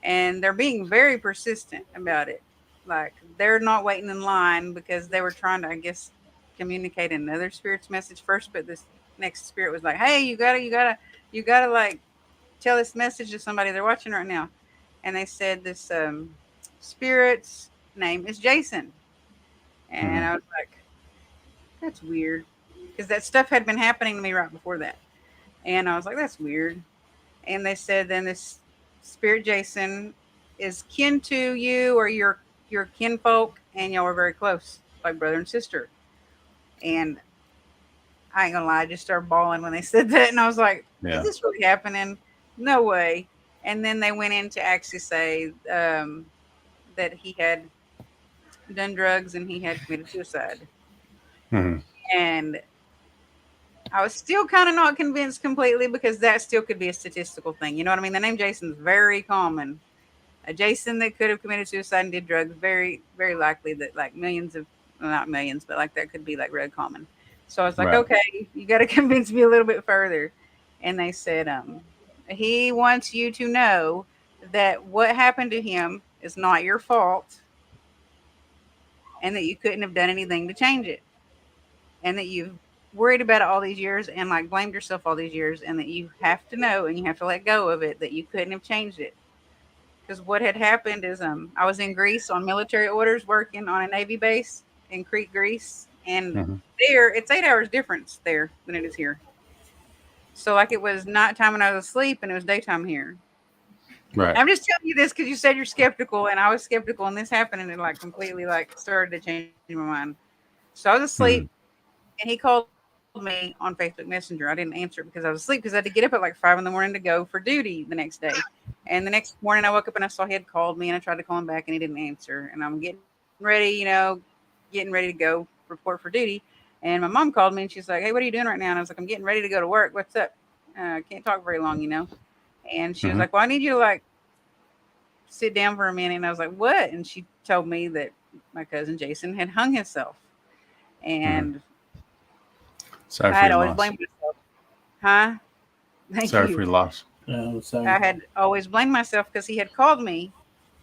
and they're being very persistent about it. Like they're not waiting in line because they were trying to, I guess, communicate another spirit's message first, but this next spirit was like, "Hey, you gotta like tell this message to somebody they're watching right now." And they said this spirit's name is Jason, and Mhm. I was like, "That's weird," because that stuff had been happening to me right before that, and I was like, "That's weird." And they said then this spirit Jason is kin to you or your kinfolk, and y'all were very close, like brother and sister. And I ain't gonna lie, I just started bawling when they said that, and I was like, "Is Yeah. this really happening? No way!" And then they went in to actually say that he had done drugs and he had committed suicide. Mhm. And I was still kind of not convinced completely because that still could be a statistical thing. You know what I mean? The name Jason's very common. A Jason that could have committed suicide and did drugs, very, very likely that like millions of, well, not millions, but like that could be like red common. So I was like, Right. okay, you got to convince me a little bit further. And they said, he wants you to know that what happened to him is not your fault and that you couldn't have done anything to change it and that you've worried about it all these years and like blamed yourself all these years and that you have to know and you have to let go of it that you couldn't have changed it. Because what had happened is I was in Greece on military orders working on a Navy base in Crete, Greece, and Mhm. there it's 8 hours difference there than it is here. So like it was nighttime when I was asleep and it was daytime here. Right. I'm just telling you this because you said you're skeptical and I was skeptical and this happened and it like completely like started to change my mind. So I was asleep Mhm. and he called me on Facebook Messenger. I didn't answer it because I was asleep because I had to get up at like 5 in the morning to go for duty the next day. And the next morning I woke up and I saw he had called me and I tried to call him back and he didn't answer. And I'm getting ready, getting ready to go report for duty. And my mom called me and she's like, "Hey, what are you doing right now?" And I was like, "I'm getting ready to go to work. What's up?" Can't talk very long. And she was like, Mhm. "Well, I need you to like sit down for a minute." And I was like, "What?" And she told me that my cousin Jason had hung himself. Mhm. And Sorry I for had your always loss. blamed myself. Huh? Thank Sorry for you. your loss. I'm I sorry. had always blamed myself because he had called me,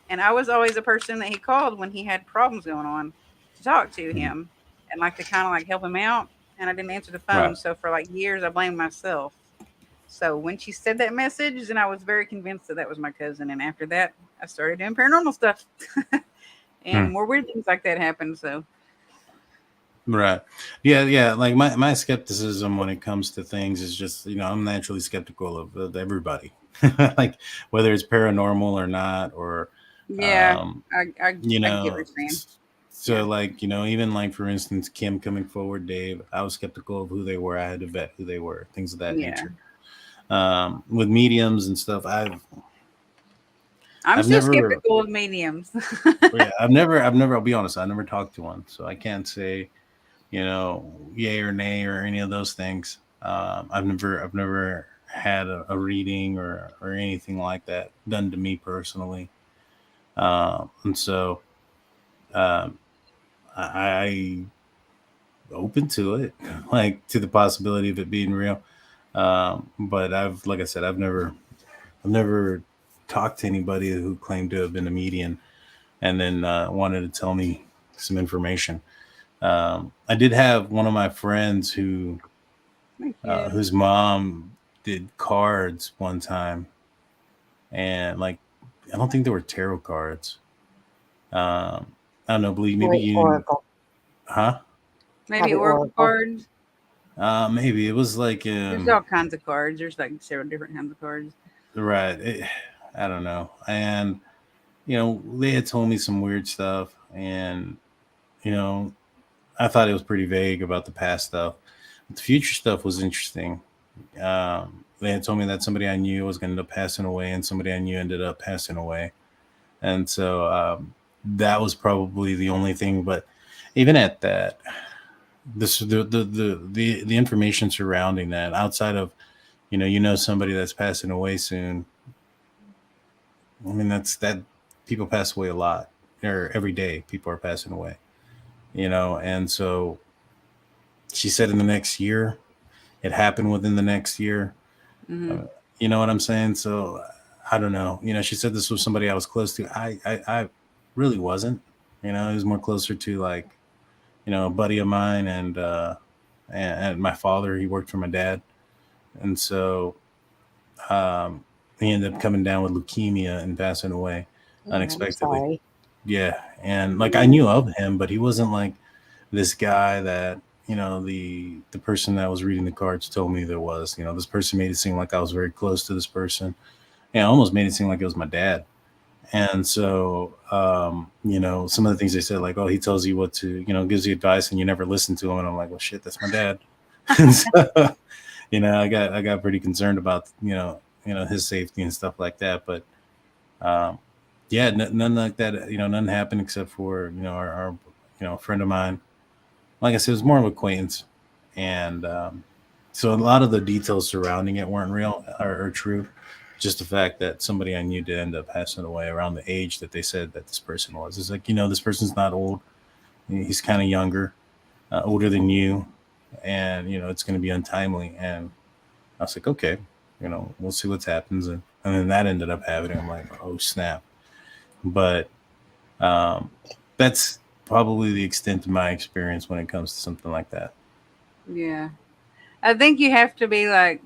and I was always a person that he called when he had problems going on to talk to Mhm. him and like to kind of like help him out. And I didn't answer the phone, Right. so for like years I blamed myself. So when she said that message, then I was very convinced that that was my cousin. And after that, I started doing paranormal stuff, and Hmm. more weird things like that happened. So Right. Yeah. Yeah. Like my skepticism when it comes to things is just, I'm naturally skeptical of everybody, like whether it's paranormal or not, or, yeah, um, I get what you're saying. Yeah, so like, even like, for instance, Kim coming forward, Dave, I was skeptical of who they were. I had to vet who they were, things of that yeah. nature. With mediums and stuff, I'm I've still never, skeptical of mediums. yeah, I'll be honest, I never talked to one. So I can't say, yay or nay or any of those things. I've never had a reading or anything like that done to me personally. And so, um, I open to it, like to the possibility of it being real. But like I said, I've never talked to anybody who claimed to have been a medium and then wanted to tell me some information. I did have one of my friends Thank you. whose mom did cards one time, and like I don't think they were tarot cards. I don't know. Believe maybe Like you, Oracle. huh? Maybe Probably oracle Oracle. cards. Maybe it was like There's all kinds of cards. There's like several different kinds of cards. right. I don't know, and they had told me some weird stuff, and you know I thought it was pretty vague about the past stuff. But the future stuff was interesting. They had told me that somebody I knew was going to end up passing away, and somebody I knew ended up passing away. And so that was probably the only thing. But even at that, the information surrounding that, outside of somebody that's passing away soon. I mean, that's that people pass away a lot, or every day people are passing away. And so she said in the next year, it happened within the next year. Hmm. Uh, you know what I'm saying? So I don't know. She said this was somebody I was close to. I really wasn't. It was more closer to like, a buddy of mine, and my father. He worked for my dad, and so um, he ended up coming down with leukemia and passing away Oh, I'm unexpectedly. sorry. Yeah, and like I knew of him, but he wasn't like this guy that the person that was reading the cards told me there was. This person made it seem like I was very close to this person, and almost made it seem like it was my dad. And so, some of the things they said, like, oh, he tells you what to, gives you advice, and you never listen to him. And I'm like, well, shit, that's my dad. And so, I got pretty concerned about, his safety and stuff like that. But um, yeah, none like that. Nothing happened except for our friend of mine. Like I said, it was more of an acquaintance, and so a lot of the details surrounding it weren't real or true. Just the fact that somebody I knew did end up passing away around the age that they said that this person was. It's like, this person's not old. He's kind of younger, older than you, and it's going to be untimely. And I was like, okay, we'll see what happens. And then that ended up happening. I'm like, oh snap! But um, that's probably the extent of my experience when it comes to something like that. Yeah. I think you have to be like,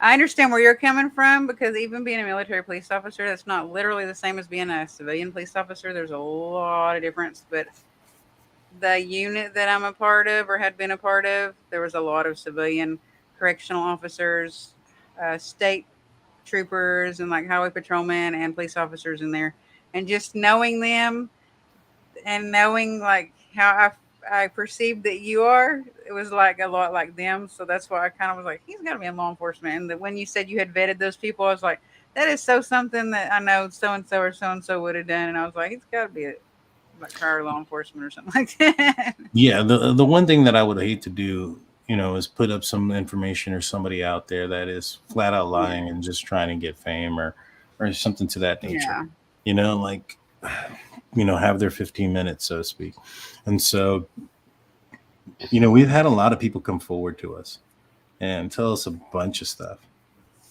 I understand where you're coming from because even being a military police officer, that's not literally the same as being a civilian police officer. There's a lot of difference. But the unit that I'm a part of or had been a part of, there was a lot of civilian correctional officers, state troopers, and like highway patrolmen and police officers in there. And just knowing them and knowing like how I perceived that you are, it was like a lot like them. So that's why I kind of was like, he's got to be in law enforcement. And when you said you had vetted those people, I was like, that is so something that I know so and so or so and so would have done. And I was like, he's got to be like prior law enforcement or something like that. Yeah, the one thing that I would hate to do, is put up some information or somebody out there that is flat out Yeah. lying and just trying to get fame or something to that nature. Yeah. Like have their 15 minutes, so to speak. And so, we've had a lot of people come forward to us and tell us a bunch of stuff.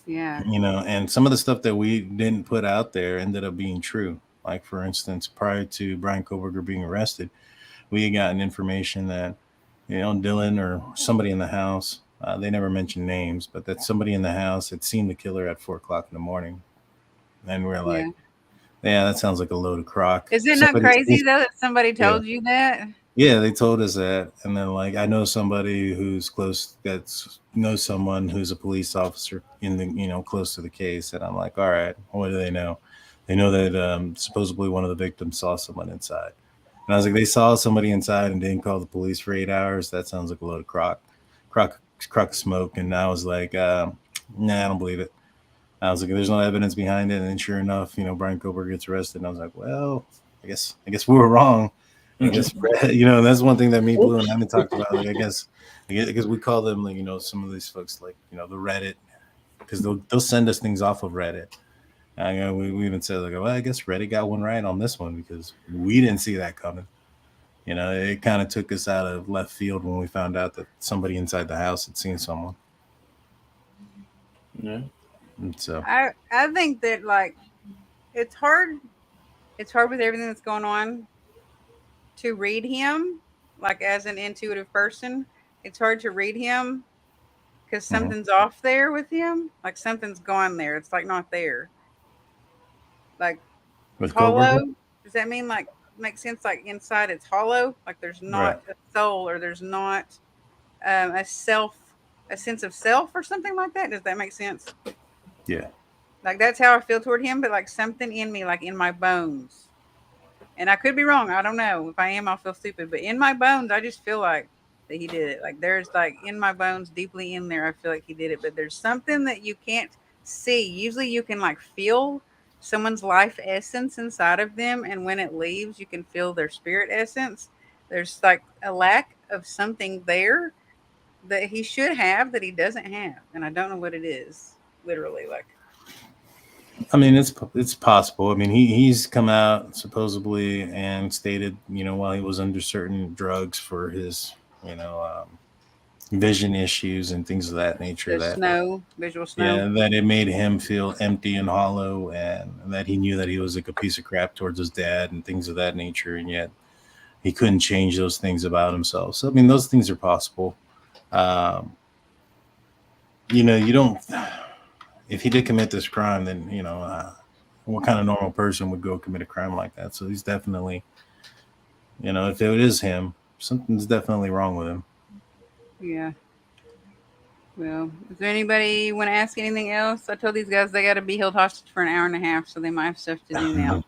Yeah. And some of the stuff that we didn't put out there ended up being true. Like for instance, prior to Brian Koberger being arrested, we had gotten information that Dylan or somebody in the house, they never mentioned names, but that somebody in the house had seen the killer at 4 o'clock in the morning. And we're Yeah. like, yeah, that sounds like a load of crock. Is it not Somebody, crazy though that somebody yeah, told you that? yeah, they told us that. And then like, I know somebody who's close, knows someone who's a police officer in the, close to the case. And I'm like, all right, what do they know? They know that supposedly one of the victims saw someone inside. And I was like, they saw somebody inside and didn't call the police for 8 hours. That sounds like a load of crock of smoke. And I was like, nah, I don't believe it. I was like, there's no evidence behind it. And then sure enough, Brian Koberger gets arrested. And I was like, well, I guess we were wrong. I guess, that's one thing that me, Blue, and I talked about. Like, I guess because we call them, like, some of these folks, like, the Reddit, because they'll send us things off of Reddit. We even said, like, well, I guess Reddit got one right on this one because we didn't see that coming. It kind of took us out of left field when we found out that somebody inside the house had seen someone. Yeah. And so, I think that like it's hard with everything that's going on to read him like as an intuitive person. It's hard to read him because mhm. something's off there with him. Like something's gone there. It's like not there. Like With hollow. Koberger, Does that mean like make sense? Like inside it's hollow. Like there's not right? a soul or there's not a self, a sense of self or something like that. Does that make sense? Yeah. Like that's how I feel toward him. But like something in me, like in my bones, and I could be wrong. I don't know. If I am, I'll feel stupid. But in my bones, I just feel like that he did it. Like there's like in my bones, deeply in there, I feel like he did it. But there's something that you can't see. Usually, you can like feel someone's life essence inside of them, and when it leaves, you can feel their spirit essence. There's like a lack of something there that he should have that he doesn't have, and I don't know what it is. Literally, like I mean, it's possible. I mean, he's come out supposedly and stated, while he was under certain drugs for his, vision issues and things of that nature, the that snow, visual snow. yeah, that it made him feel empty and hollow, and that he knew that he was like a piece of crap towards his dad and things of that nature, and yet he couldn't change those things about himself. So I mean, those things are possible. Um, you don't. If he did commit this crime, then what kind of normal person would go commit a crime like that? So he's definitely, if it is him, something's definitely wrong with him. Yeah. Well, is there anybody want to ask anything else? I told these guys they got to be held hostage for an hour and a half, so they might have stuff to do now.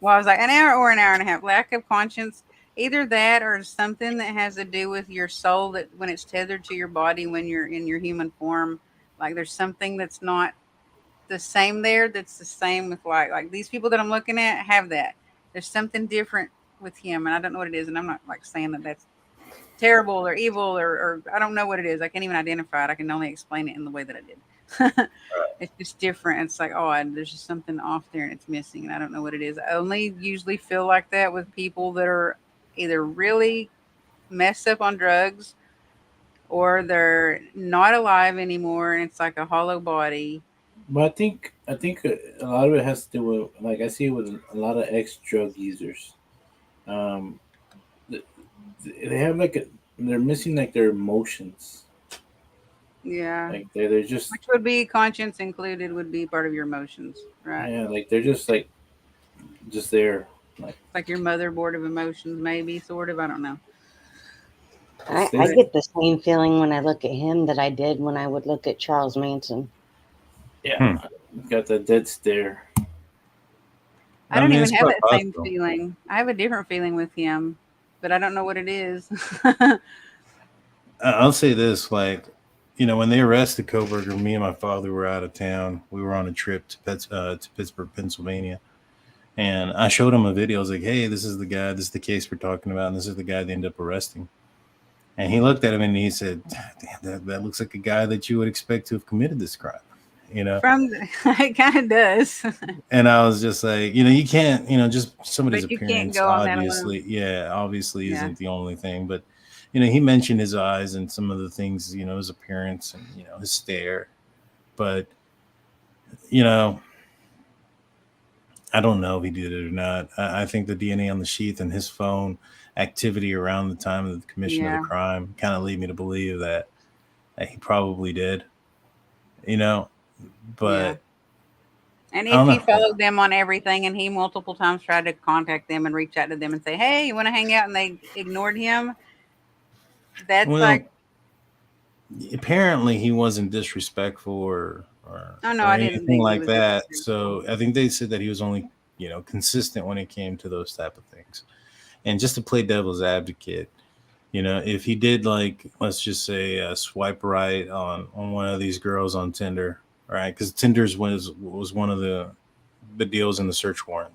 Well, I was like, an hour or an hour and a half. Lack of conscience, either that or something that has to do with your soul that when it's tethered to your body when you're in your human form, like there's something that's not the same there. That's the same with like these people that I'm looking at have that. There's something different with him, and I don't know what it is. And I'm not like saying that that's terrible or evil or I don't know what it is. I can't even identify it. I can only explain it in the way that I did. It's just different. It's like, oh, there's just something off there and it's missing, and I don't know what it is. I only usually feel like that with people that are either really messed up on drugs or they're not alive anymore, and it's like a hollow body. But I think a lot of it has to do with, like, I see it with a lot of ex drug users. Um, th- they have like they're missing like their emotions. Yeah. Like they're just, Which would be conscience included, would be part of your emotions, right? yeah, like they're just like just there. Like Like your motherboard of emotions, maybe, sort of. I don't know. I get the same feeling when I look at him that I did when I would look at Charles Manson. yeah, got that dead stare. I don't even it's have quite that same possible. feeling. I have a different feeling with him, but I don't know what it is. I'll say this, like, when they arrested Koberger, me and my father were out of town. We were on a trip to Pittsburgh, Pennsylvania. And I showed him a video. I was like, hey, this is the guy. This is the case we're talking about. And this is the guy they ended up arresting. And he looked at him and he said, damn, that looks like a guy that you would expect to have committed this crime. It kind of does, And I was just like, you can't, just somebody's but you can't appearance go on that alone. obviously Yeah. isn't the only thing. But, he mentioned his eyes and some of the things, his appearance and, his stare. But, I don't know if he did it or not. I think the DNA on the sheath and his phone activity around the time of the commission of Yeah. the crime kind of lead me to believe that he probably did, you know, Yeah. but And I if don't he know. followed them on everything and he multiple times tried to contact them and reach out to them and say, hey, you want to hang out? And they ignored him, that's Well, like, apparently he wasn't disrespectful oh no, or I didn't anything think he like was that. disrespectful. So I think they said that he was only, consistent when it came to those type of things. And just to play devil's advocate, if he did, like, let's just say, swipe right on one of these girls on Tinder, right? Because Tinder's was one of the deals in the search warrant,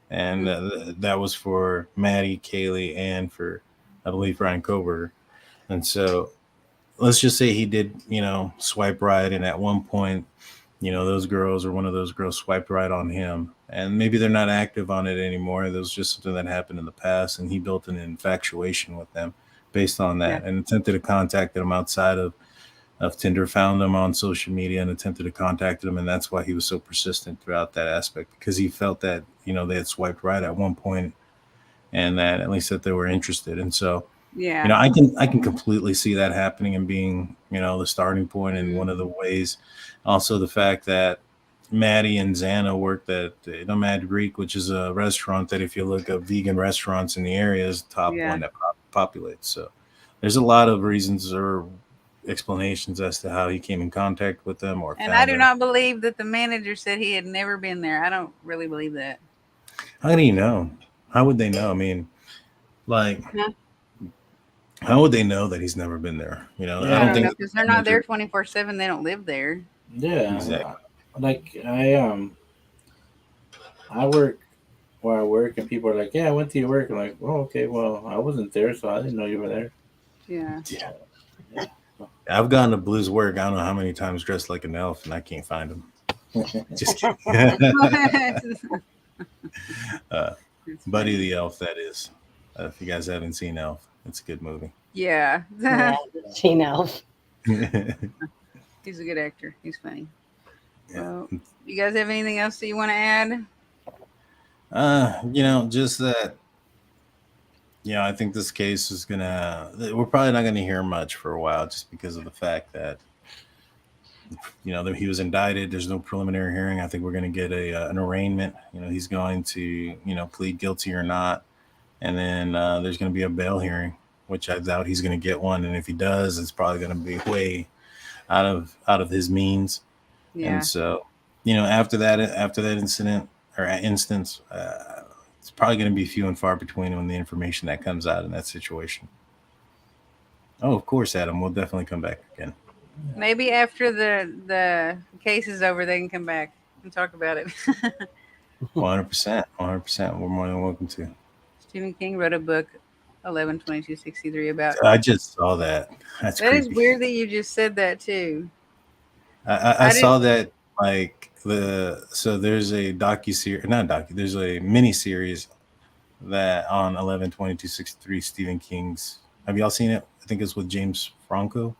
and that was for Maddie, Kaylee, and for, I believe, Ryan Koberger. And so let's just say he did, swipe right, and at one point, those girls or one of those girls swiped right on him, and maybe they're not active on it anymore. That was just something that happened in the past, and he built an infatuation with them based on Yeah. that, and attempted to contact them outside of Tinder, found them on social media and attempted to contact them, and that's why he was so persistent throughout that aspect, because he felt that they had swiped right at one point, and that at least that they were interested. And so Yeah. I can completely see that happening and being, the starting point. And one of the ways, also the fact that Maddie and Xana worked at Nomad Greek, which is a restaurant that, if you look up vegan restaurants in the area, is the top Yeah. one that populates. So there's a lot of reasons or explanations as to how he came in contact with them or And I found do them. not believe that the manager said he had never been there. I don't really believe that. How do you know? How would they know? I mean, like, Huh? how would they know that he's never been there? I I don't don't Yeah, think know that the because they're not there manager. 24/7. They don't live there. yeah. Exactly. Like I work where I work, and people are like, "Yeah, I went to your work." I'm like, "Oh, okay. Well, I wasn't there, so I didn't know you were there." Yeah. Yeah. Yeah. I've gone to Blue's work, I don't know how many times, dressed like an elf, and I can't find him. Just kidding. It's Buddy funny. the Elf, that is. If you guys haven't seen Elf, it's a good movie. Yeah. Yeah, she knows. He's a good actor. He's funny. Yeah. Well, you guys have anything else that you want to add? Just that. I think this case is gonna. We're probably not gonna hear much for a while, just because of the fact that that he was indicted. There's no preliminary hearing. I think we're gonna get an arraignment. He's going to plead guilty or not, and then there's gonna be a bail hearing, which I doubt he's gonna get one. And if he does, it's probably gonna be way out of his means. And Yeah. so, after that incident or instance, it's probably going to be few and far between when the information that comes out in that situation. Oh, of course, Adam. We'll definitely come back again. Maybe after the case is over, they can come back and talk about it. 100%. 100%. We're more than welcome to. Stephen King wrote a book, 11/22/63, about. I just saw that. That's That is creepy. weird that you just said that too. I I saw didn't. that so there's a docu-series, not docu, there's a mini series that on 11/22/63 Stephen King's. Have y'all seen it? I think it's with James Franco.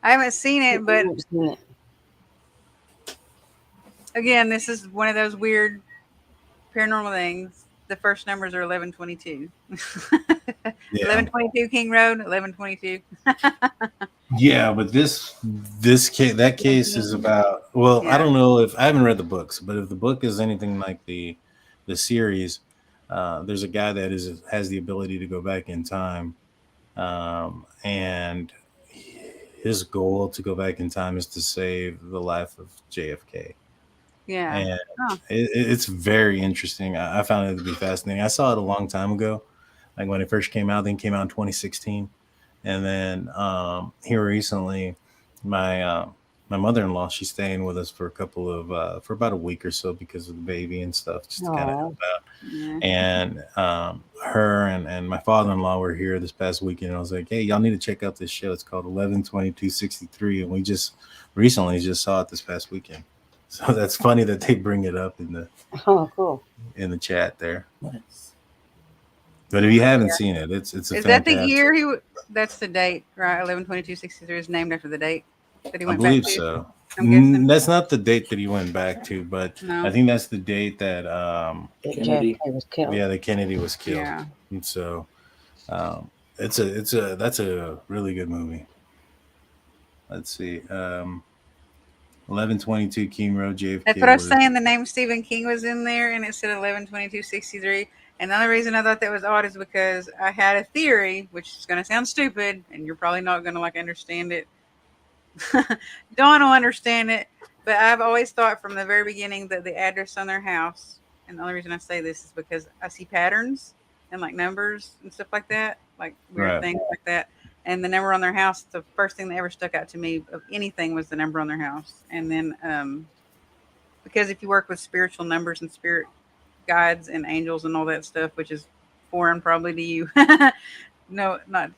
I haven't seen it, but I've seen it. again, this is one of those weird paranormal things. The first numbers are 11/22. Yeah. 11/22 King Road, 11/22. Yeah, but that case is about. Well, I Yeah. don't know if I haven't read the books, but if the book is anything like the series, there's a guy that has the ability to go back in time, and his goal to go back in time is to save the life of JFK. Yeah. And Oh, it's very interesting. I found it to be fascinating. I saw it a long time ago, like when it first came out. Then it came out in 2016, and then here recently, my mother-in-law, she's staying with us for for about a week or so because of the baby and stuff, just to kind of Aw. help out. yeah. And her and my father-in-law were here this past weekend. And I was like, hey, y'all need to check out this show. It's called 11/22/63, and we just recently just saw it this past weekend. So that's funny that they bring it up Oh, cool. in the chat there. Nice. But if you haven't Yeah. seen it, it's a Is that the fantastic. year that's the date, right? 11/22/63 is named after the date that he I went back believe to. so. I'm guessing. That's not the date that he went back to, but No. I think that's the date that That Kennedy. JFK was killed. the Kennedy was killed. Yeah. And so that's a really good movie. Let's see. 11/22 King Road, JFK. That's what I was saying. The name Stephen King was in there, and it said 11/22/63. And the only reason I thought that was odd is because I had a theory, which is going to sound stupid, and you're probably not going to understand it. Dawn will understand it, but I've always thought from the very beginning that the address on their house, and the only reason I say this is because I see patterns and like numbers and stuff like that, like weird Right. things like that. And the number on their house, the first thing that ever stuck out to me of anything was the number on their house. And then because if you work with spiritual numbers and spirit guides and angels and all that stuff, which is foreign probably to you, no, not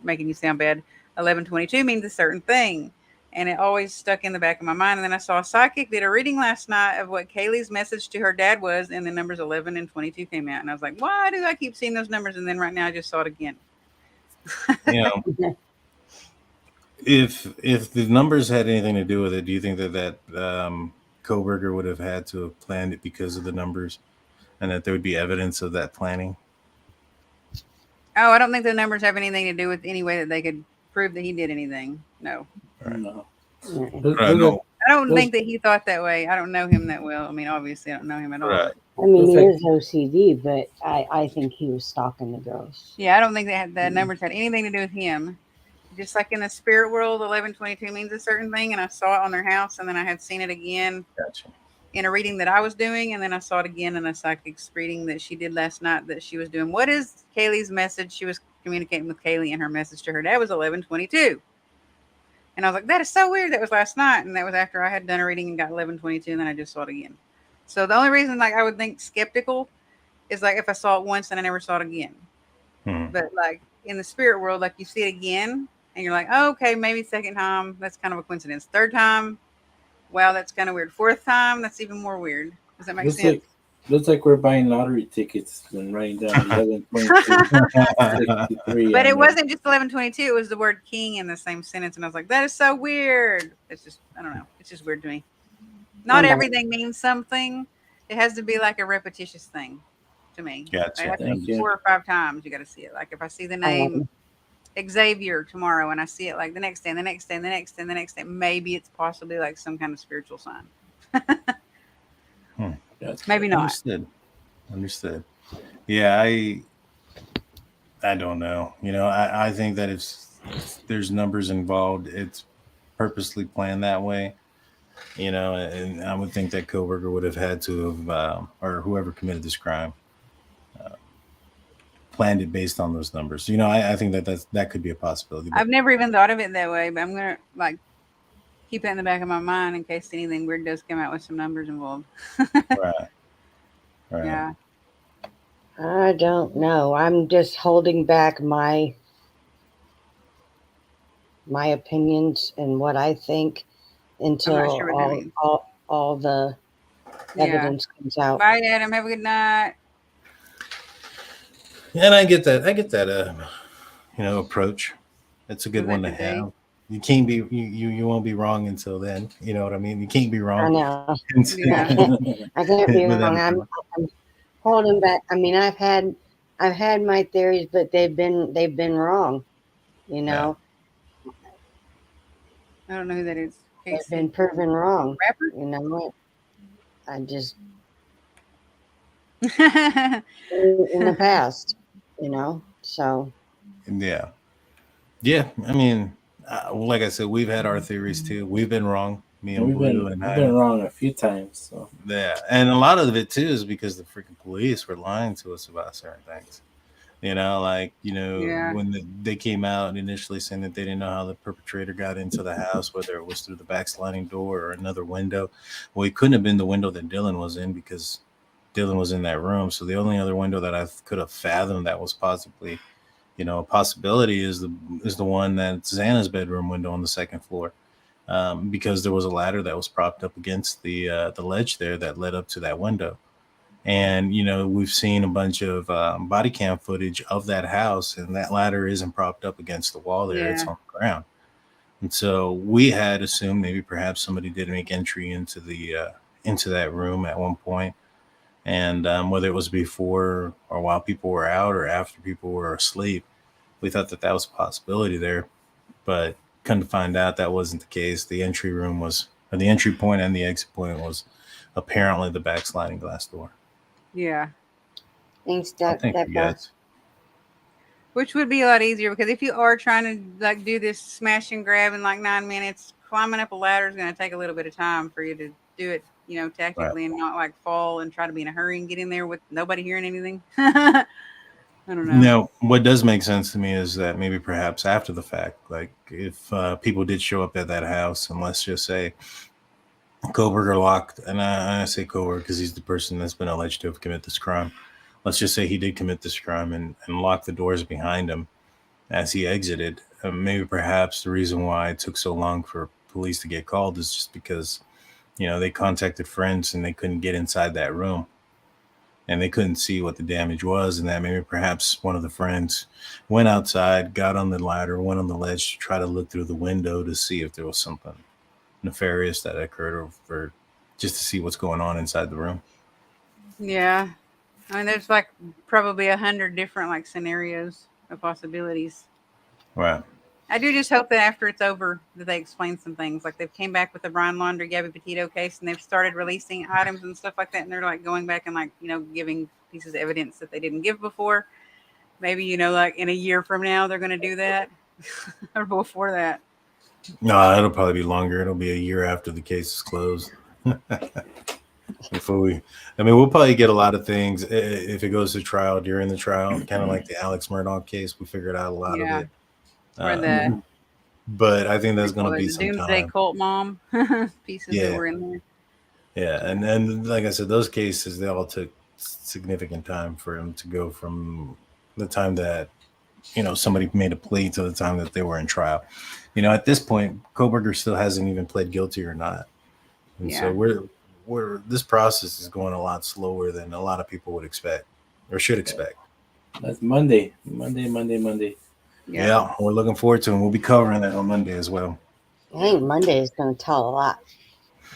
making you sound bad. 11/22 means a certain thing, and it always stuck in the back of my mind. And then I saw a psychic did a reading last night of what Kaylee's message to her dad was, and the numbers 11 and 22 came out, and I was like, why do I keep seeing those numbers? And then right now I just saw it again. You know, if the numbers had anything to do with it, do you think that Koberger would have had to have planned it because of the numbers, and that there would be evidence of that planning? Oh, I don't think the numbers have anything to do with any way that they could prove that he did anything. No. No. Mm. No. I don't think that he thought that way. I don't know him that well. I mean, obviously, I don't know him at all. Right. I mean, he It's is OCD, but I think he was stalking the girls. Yeah, I don't think that the numbers had anything to do with him. Just like in the spirit world, 11/22 means a certain thing, and I saw it on their house, and then I had seen it again Gotcha. in a reading that I was doing, and then I saw it again in a psychic's reading that she did last night that she was doing. What is Kaylee's message? She was communicating with Kaylee, and her message to her dad was 11/22. And I was like, that is so weird. That was last night, and that was after I had done a reading and got 11/22, and then I just saw it again. So the only reason I would think skeptical is like if I saw it once and I never saw it again. Hmm. But like in the spirit world, like you see it again, and you're like, oh, okay, maybe second time, that's kind of a coincidence. Third time, wow, that's kind of weird. Fourth time, that's even more weird. Does that make sense? Looks like we're buying lottery tickets and writing down 11/22/63. But it wasn't just 11/22. It was the word king in the same sentence. And I was like, that is so weird. It's just, I don't know. It's just weird to me. Not everything means something. It has to be like a repetitious thing to me. It Gotcha. has to be Thank you. 4 or 5 times. You got to see it. Like if I see the name Um, Xavier tomorrow and I see it like the next day and the next day and the next day and the next day, maybe it's possibly like some kind of spiritual sign. Gotcha. Maybe not. Understood. Yeah, I don't know. I think that if there's numbers involved, it's purposely planned that way. And I would think that coworker would have had to have, or whoever committed this crime, uh, planned it based on those numbers. I think that could be a possibility. But I've never even thought of it that way, but I'm gonna like keep it in the back of my mind in case anything weird does come out with some numbers involved. right, right, Yeah. I don't know. I'm just holding back my opinions and what I think I'm not until sure what that means. all the Yeah. evidence comes out. Bye, Adam. Have a good night. and I get that. Approach. It's a good Was one that to today? have. You can't be you won't be wrong until then. You know what I mean? You can't be I wrong. know. Yeah. I can't be Without wrong. a doubt. I'm holding back. I mean, I've had my theories, but they've been wrong. You Yeah. know, I don't know who that is. they've Casey. been proven wrong. Rapper? You know, I just Yeah. in the past. So Yeah. Yeah. I mean, like I said, we've had our theories too. We've been wrong. Me And and Blue and we've been I. wrong a few times. So Yeah. And a lot of it too is because the freaking police were lying to us about certain things. When they came out initially saying that they didn't know how the perpetrator got into the house, whether it was through the back sliding door or another window. Well, it couldn't have been the window that Dylan was in because Dylan was in that room. So the only other window that I could have fathomed that was possibly, a possibility is the one that's Xana's bedroom window on the second floor, because there was a ladder that was propped up against the ledge there that led up to that window. And we've seen a bunch of body cam footage of that house, and that ladder isn't propped up against the wall there; it's Yeah. on the ground. And so we had assumed maybe perhaps somebody did make entry into that room at one point, and whether it was before or while people were out or after people were asleep, we thought that was a possibility there. But come to find out that wasn't the case. The entry room was, or the entry point and the exit point was apparently the back sliding glass door. Yeah. thanks, I think you Deborah. guys. Which would be a lot easier because if you are trying to like do this smash and grab in like 9 minutes, climbing up a ladder is going to take a little bit of time for you to do it, Right. tactically and not like fall and try to be in a hurry and get in there with nobody hearing anything. I don't know. Now, what does make sense to me is that maybe perhaps after the fact, like if people did show up at that house, and let's just say Koberger locked, and I say Koberger because he's the person that's been alleged to have committed this crime. Let's just say he did commit this crime and lock the doors behind him as he exited. Maybe perhaps the reason why it took so long for police to get called is just because, they contacted friends and they couldn't get inside that room and they couldn't see what the damage was. And that maybe perhaps one of the friends went outside, got on the ladder, went on the ledge to try to look through the window to see if there was something nefarious that occurred, or just to see what's going on inside the room. Yeah. I mean, there's like probably 100 different like scenarios of possibilities. Right. I do just hope that after it's over that they explain some things. Like they've came back with the Brian Laundrie, Gabby Petito case, and they've started releasing items and stuff like that. And they're like going back and like giving pieces of evidence that they didn't give before. Maybe like in a year from now they're going to do that, or before that. No, it'll probably be longer. It'll be a year after the case is closed. We'll probably get a lot of things if it goes to trial during the trial, kind of like the Alex Murdaugh case. We figured out a lot of Yeah. it. Or the But I think there's going to be the some Doomsday time. Cult mom pieces that Yeah. were in there. Yeah. And like I said, those cases, they all took significant time for them to go from the time that, somebody made a plea to the time that they were in trial. At this point, Koberger still hasn't even pled guilty or not. And Yeah. so this process is going a lot slower than a lot of people would expect or should expect. that's Monday. Monday. Yeah, we're looking forward to it. We'll be covering that on Monday as well. I think Monday is going to tell a lot.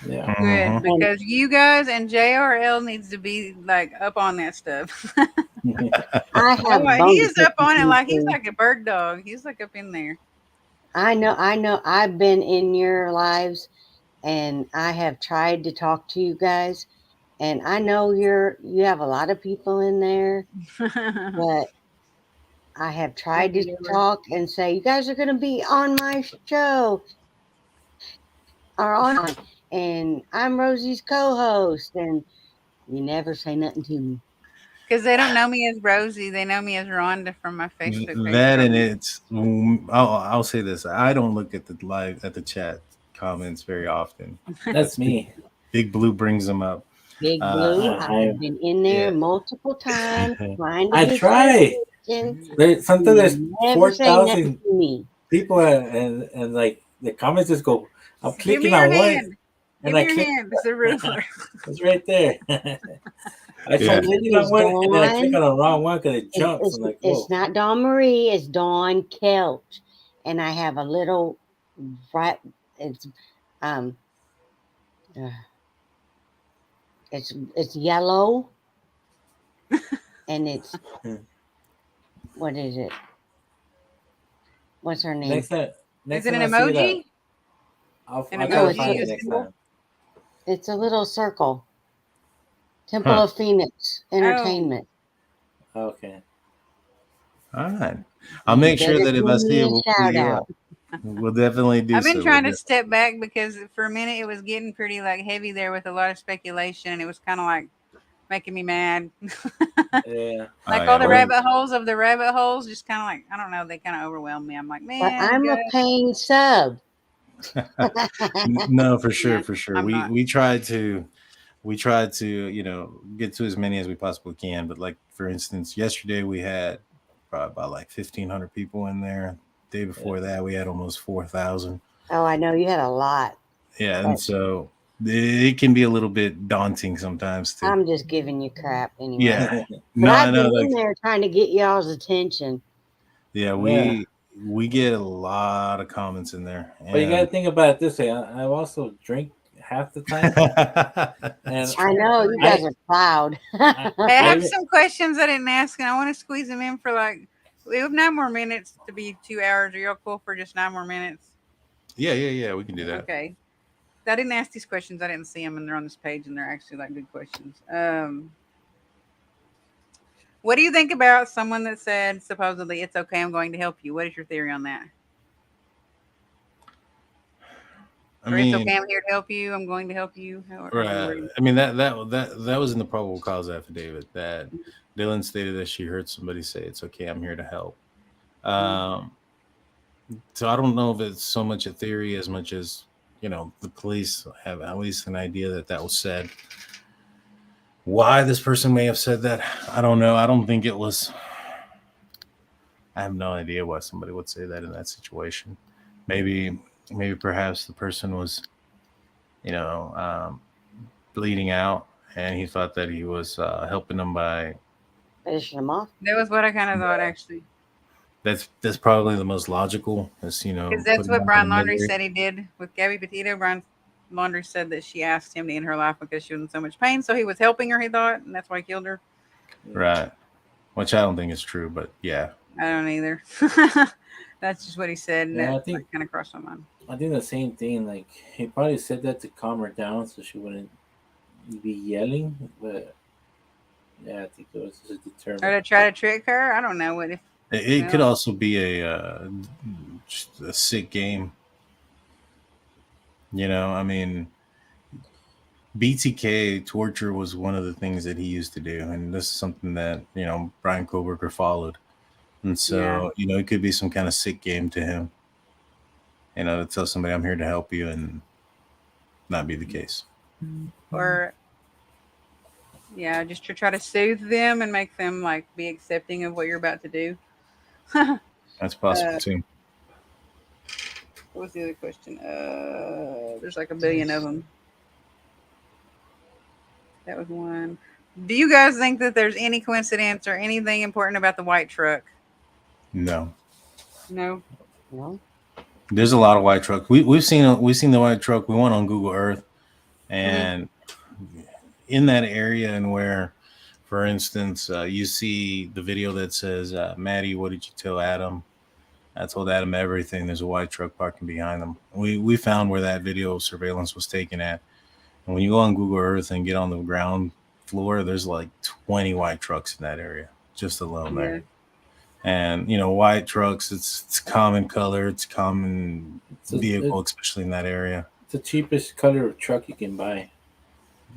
Yeah. Good, Mhm. because you guys and JRL needs to be like up on that stuff. I Oh, have he bone is up on it like he's people. like a bird dog. He's like up in there. I know. I've been in your lives, and I have tried to talk to you guys, and I know you have a lot of people in there, but I have tried to talk and say you guys are going to be on my show or on, and I'm Rosie's co-host, and you never say nothing to me. Because they don't know me as Rosie. They know me as Rhonda from my Facebook page. That and Probably. it's. I'll say this. I don't look at the chat comments very often. That's me. Big Blue brings them up. Big Uh, Blue, I I have been in there yeah. multiple times trying to I get try. your attention. Sometimes there's You never say nothing 4,000 to me. people, and like the comments just go. I'm Give me clicking your on one, hand. and Give me I your click. hand. It's a ruler. It's right there. I Yeah. try My name clicking on is one, and then I click Dawn. on the wrong one because it jumps. I'm like, It's whoa. not Dawn Marie, it's Dawn Kelch. And I have a little right it's um uh, it's yellow and it's what is it? What's her name? Next time, Is next it time an I see that, emoji? An I'll try to emoji, find a it next symbol? time. It's a little circle. Temple Huh. of Phoenix Oh, Entertainment. Okay. All right. I'll You make sure better that if give I see me it, a we'll pull shout you out. up. We'll definitely do I've been so. trying to step back because for a minute it was getting pretty like heavy there with a lot of speculation, and it was kind of like making me mad. Yeah. Oh Like all yeah. the Well, rabbit holes of the rabbit holes, just kind of like I don't know, they kind of overwhelm me. I'm like, But man, I'm a guys, paying sub. no, for sure, yeah, for sure. I'm not. We try to get to as many as we possibly can. But like for instance, yesterday we had probably about like 1,500 people in there. Day before that we had almost 4,000. Oh, I know you had a lot. Yeah, But and so it can be a little bit daunting sometimes too. I'm just giving you crap anyway. Yeah, But no, I I've know. been in Like, there trying to get y'all's attention. yeah, Yeah. we get a lot of comments in there, But you got to and think about it this way. I also drink half the time, and that's I true. know you guys I, are proud. Hey, I I have even, some questions I didn't ask, and I want to squeeze them in for like we have 9 more minutes to be 2 hours. Are y'all cool for just 9 more minutes? Yeah. We can do that. Okay. I didn't ask these questions. I didn't see them, and they're on this page, and they're actually like good questions. What do you think about someone that said supposedly it's okay, I'm going to help you? What is your theory on that? I Or it's mean, okay, I'm here to help you. I'm going to help you. However you right. word it. I mean that was in the probable cause affidavit that Dylan stated that she heard somebody say, "It's okay, I'm here to help." Um, so I don't know if it's so much a theory as much as the police have at least an idea that that was said. Why this person may have said that, I don't know. I don't think it was. I have no idea why somebody would say that in that situation. Maybe, maybe perhaps the person was, you know, um, bleeding out, and he thought that he was helping them by. Finishing them off. That was what I kind of thought, actually. That's probably the most logical. Is Because that's putting what them out of Brian Laundrie misery. said he did with Gabby Petito. Brian Laundrie said that she asked him to end her life because she was in so much pain. So he was helping her, he thought, and that's why he killed her. Right. Which I don't think is true, but yeah. I don't either. That's just what he said, and yeah, that like, kind of crossed my mind. I think the same thing. Like he probably said that to calm her down so she wouldn't be yelling. But yeah, I think it was just Or determined. to try to trick her. I don't know what if. It could Well, also be just a sick game. I mean, BTK torture was one of the things that he used to do, and this is something that Brian Koberger followed, and yeah. so it could be some kind of sick game to him. To tell somebody I'm here to help you and not be the case. Or yeah, just to try to soothe them and make them like be accepting of what you're about to do. That's possible uh, too. what was the other question? There's like a billion of them. That was one. Do you guys think that there's any coincidence or anything important about the white truck? No, No. No. there's a lot of white trucks. We've seen the white truck. We went on Google Earth. And in that area, and where, for instance, you see the video that says, Maddie, what did you tell Adam? I told Adam everything. There's a white truck parking behind them. We found where that video surveillance was taken at. And when you go on Google Earth and get on the ground floor, there's like 20 white trucks in that area, just alone Yeah. there. And white trucks, it's common color, it's common vehicle, especially in that area. It's the cheapest color of truck you can buy.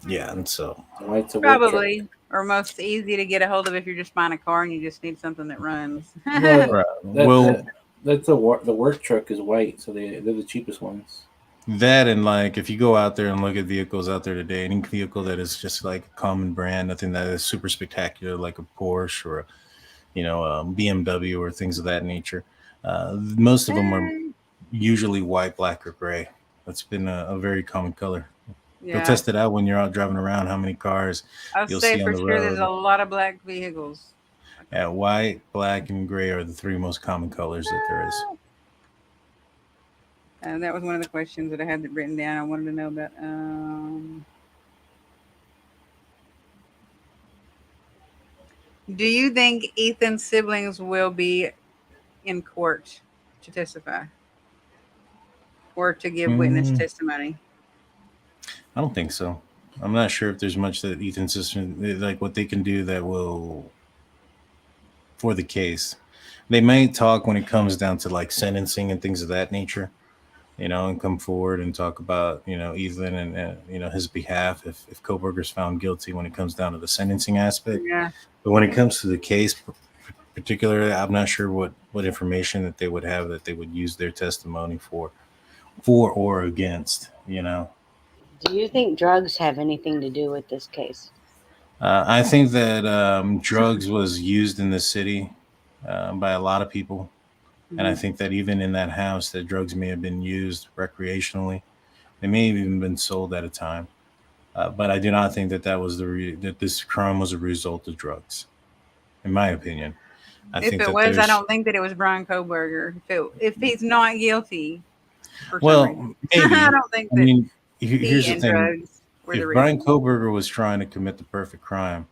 Yeah, and so White's a work truck. Probably, or most easy to get a hold of if you're just buying a car and you just need something that runs. Well, right. that's the work truck is white, so they're the cheapest ones. That, and like if you go out there and look at vehicles out there today, any vehicle that is just like a common brand, nothing that is super spectacular, like a Porsche or a BMW or things of that nature, most of them are usually white, black, or gray. That's been a very common color. Yeah. Go test it out when you're out driving around. How many cars I'll you'll say see for on the sure road? there's a lot of black vehicles. Yeah, white, black, and gray are the three most common colors that there is. That was one of the questions that I had written down. I wanted to know about. Do you think Ethan's siblings will be in court to testify or to give witness testimony? I don't think so. I'm not sure if there's much that Ethan's sister, like what they can do that will, for the case. They may talk when it comes down to like sentencing and things of that nature, and come forward and talk about, Ethan and his behalf if Koberger's found guilty when it comes down to the sentencing aspect. Yeah. But when it comes to the case particularly, I'm not sure what information that they would have that they would use their testimony for or against, Do you think drugs have anything to do with this case? I think that drugs was used in the city by a lot of people. And I think that even in that house, that drugs may have been used recreationally. They may have even been sold at a time. But I do not think that was that this crime was a result of drugs, in my opinion. If it was, I don't think that it was Brian Koberger. If he's not guilty, for some reason. Maybe. I don't think that. I mean, he here's the and thing: drugs were if the Brian reason. Koberger was trying to commit the perfect crime,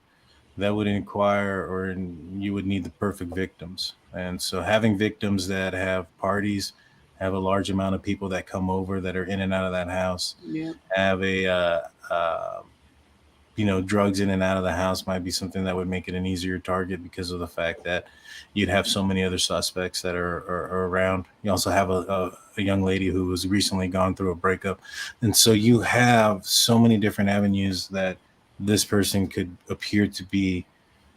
that would inquire, or you would need the perfect victims. And so having victims that have parties, have a large amount of people that come over that are in and out of that house, have a drugs in and out of the house might be something that would make it an easier target because of the fact that you'd have so many other suspects that are around. You also have a young lady who was recently gone through a breakup. And so you have so many different avenues that this person could appear to be,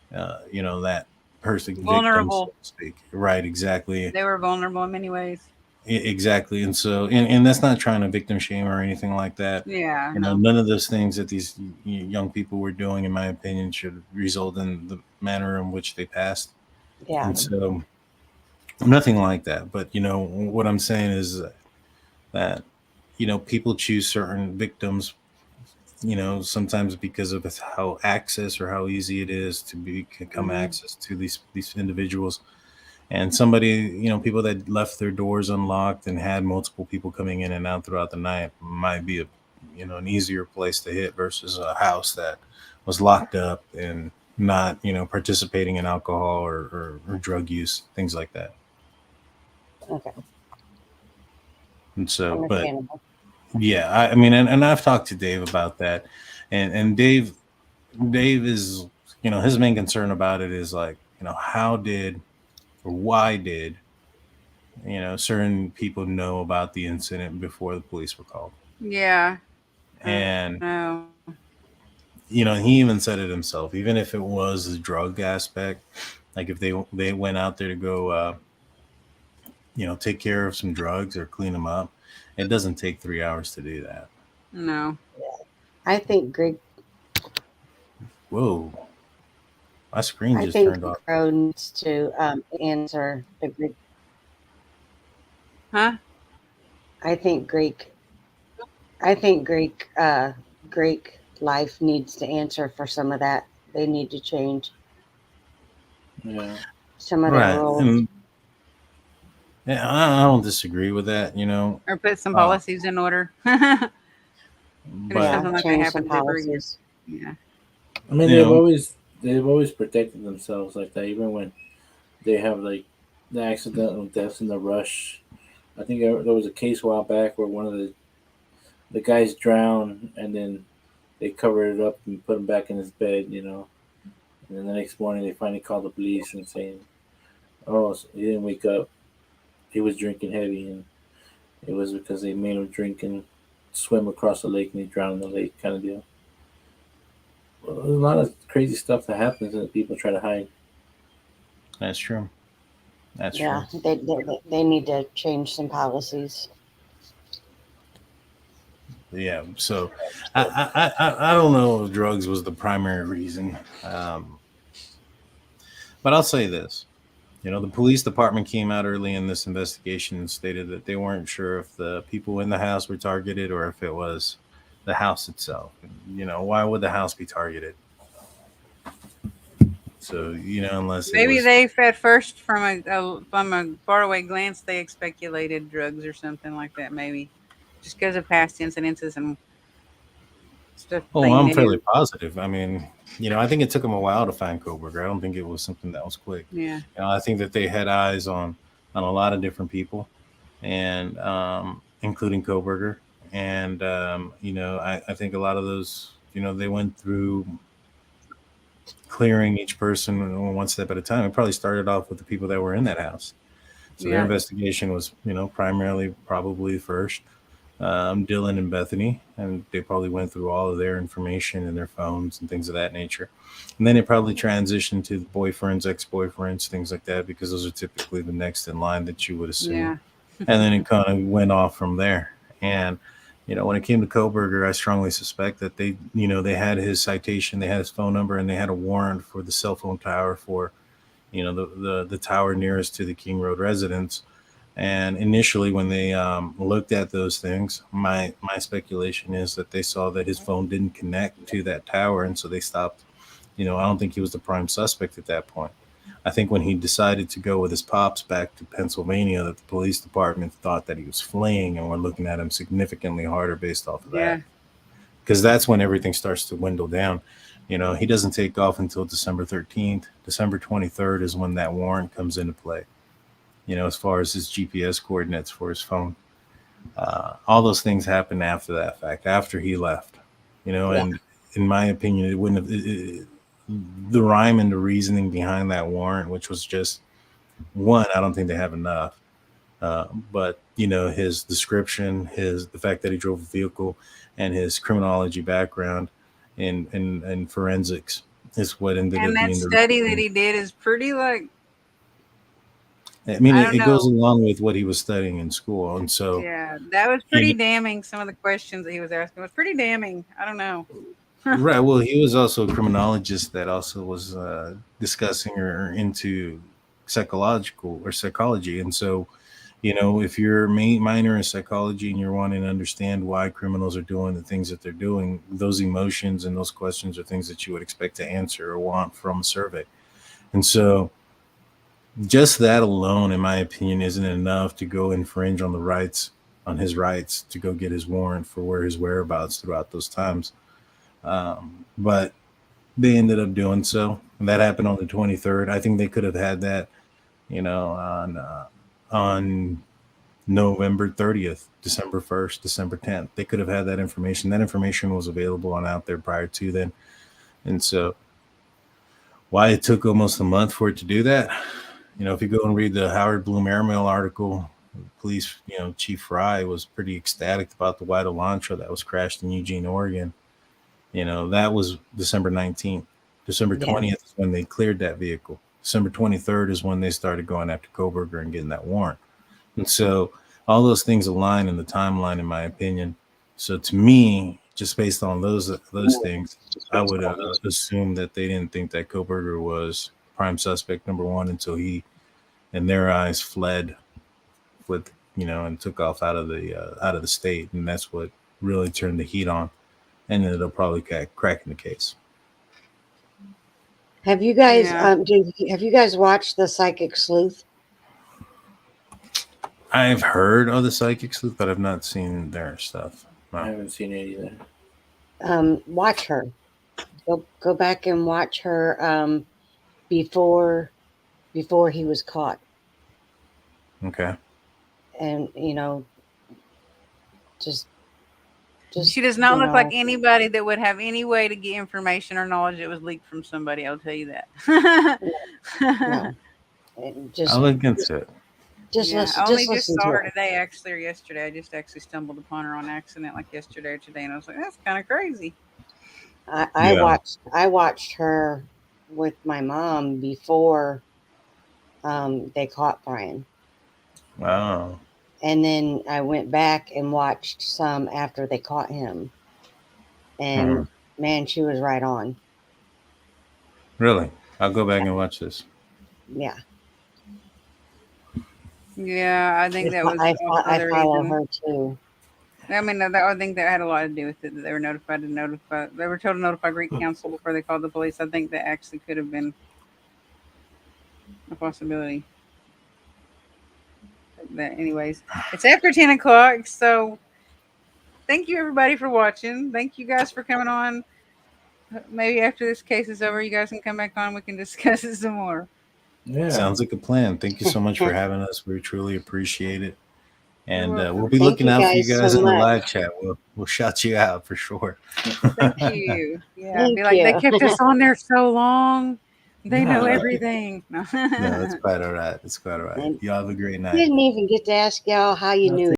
that person Vulnerable. victim, so to speak. Right, exactly. They were vulnerable in many ways. Exactly. And so, and that's not trying to victim shame or anything like that. Yeah. None of those things that these young people were doing, in my opinion, should result in the manner in which they passed. Yeah. And so, nothing like that. But, what I'm saying is that, people choose certain victims, sometimes because of how access or how easy it is to become access to these individuals. And somebody, people that left their doors unlocked and had multiple people coming in and out throughout the night might be an easier place to hit versus a house that was locked up and not, participating in alcohol or drug use, things like that. Okay. And so, but yeah, I mean, and I've talked to Dave about that, and Dave is, his main concern about it is like, how did or why did certain people know about the incident before the police were called? Yeah. And he even said it himself, even if it was the drug aspect, like if they went out there to go take care of some drugs or clean them up, it doesn't take 3 hours to do that. No. I think Greg. Whoa. My screen just turned off. Crow needs to answer the Greek. Huh? I think Greek life needs to answer for some of that. They need to change. Yeah. Some of their rules. And, yeah, I don't disagree with that, Or put some policies in order. And if But Yeah, something like that change some happens ever again, policies. yeah, I mean, you know, they've always protected themselves like that, even when they have like the accidental deaths in the rush. I think there was a case a while back where one of the guys drowned, and then they covered it up and put him back in his bed, And then the next morning they finally called the police and saying, "Oh, so he didn't wake up. He was drinking heavy, and it was because they made him drink and swim across the lake, and he drowned in the lake," kind of deal. Well, there's a lot of crazy stuff that happens that people try to hide. that's true. That's Yeah, true. they need to change some policies. Yeah. So I don't know if drugs was the primary reason. But I'll say this. The police department came out early in this investigation and stated that they weren't sure if the people in the house were targeted or if it was the house itself. And, why would the house be targeted? So, unless it maybe was, they at first from a faraway glance they speculated drugs or something like that. Maybe just because of past incidences and stuff oh, they I'm fairly knew. positive. I mean, I think it took them a while to find Koberger. I don't think it was something that was quick. Yeah, I think that they had eyes on a lot of different people, and including Koberger. And I think a lot of those, they went through clearing each person one step at a time. It probably started off with the people that were in that house. So their yeah, investigation was, primarily probably first Dylan and Bethany, and they probably went through all of their information and their phones and things of that nature. And then it probably transitioned to the boyfriends, ex-boyfriends, things like that, because those are typically the next in line that you would assume. yeah, And then it kind of went off from there. And when it came to Koberger, I strongly suspect that they had his citation, they had his phone number, and they had a warrant for the cell phone tower for the tower nearest to the King Road residence. And initially, when they looked at those things, my speculation is that they saw that his phone didn't connect to that tower, and so they stopped. I don't think he was the prime suspect at that point. I think when he decided to go with his pops back to Pennsylvania, that the police department thought that he was fleeing and were looking at him significantly harder based off of that. yeah. Because that's when everything starts to dwindle down. He doesn't take off until December 13th. December 23rd is when that warrant comes into play, as far as his GPS coordinates for his phone. All those things happen after that fact, after he left, Yeah. and in my opinion, it wouldn't have. The rhyme and the reasoning behind that warrant, which was just one, I don't think they have enough. But his description, the fact that he drove a vehicle, and his criminology background in forensics is what ended And up that being the study that reason. he did is pretty like I mean, I it, don't it goes know. along with what he was studying in school, and so Yeah, that was you pretty know, damning. Some of the questions that he was asking was pretty damning. I don't know. right. Well, he was also a criminologist that also was discussing or into psychological or psychology, and so if you're minor in psychology and you're wanting to understand why criminals are doing the things that they're doing, those emotions and those questions are things that you would expect to answer or want from a survey. And so just that alone, in my opinion, isn't enough to go infringe on his rights to go get his warrant for where his whereabouts throughout those times. But they ended up doing so. And that happened on the 23rd. I think they could have had that, on November 30th, December 1st, December 10th. They could have had that information. That information was available on out there prior to then. And so why it took almost a month for it to do that, if you go and read the Howard Bloom Airmail article, police, Chief Fry was pretty ecstatic about the white Elantra that was crashed in Eugene, Oregon. That was December 19th. December Yeah. 20th is when they cleared that vehicle. December 23rd is when they started going after Koberger and getting that warrant. And so all those things align in the timeline, in my opinion. So to me, just based on those things, I would assume that they didn't think that Koberger was prime suspect number one until he, in their eyes, fled with and took off out of the state, and that's what really turned the heat on, and it'll probably cracking the case. Have you guys Yeah, have you guys watched the Psychic Sleuth? I've heard of the psychic sleuth, but I've not seen their stuff. I No. haven't seen it either. Watch her. Go back and watch her before he was caught, Okay. and just She does not look like anybody that would have any way to get information or knowledge that was leaked from somebody. I'll tell you that. No, just I'll look into it. just Yeah, listen. I only Just just listen saw to her her. today, actually, or yesterday. I just actually stumbled upon her on accident, like yesterday or today, and I was like, "That's kind of crazy." I Yeah. watched her with my mom before they caught Brian, Wow. and then I went back and watched some after they caught him, and man, she was right on. Really? I'll go back and watch this. Yeah, Yeah, I think that was also I the follow reason. her too. I mean, I think that had a lot to do with it. That they were notified to notify. They were told to notify Greek Council before they called the police. I think that actually could have been a possibility. But anyways, it's after 10 o'clock, so thank you everybody for watching. Thank you guys for coming on. Maybe after this case is over, you guys can come back on. We can discuss it some more. Yeah. Sounds like a plan. Thank you so much for having us. We truly appreciate it. You're And welcome. we'll be Thank looking you out for you guys guys so in the much. live chat. We'll shout you out for sure. Thank you. Yeah, Thank be like they you. kept us on there so long. They know Nah. everything. No, it's quite all right. It's quite all right. And You all have a great night. didn't even get to ask y'all how you That's knew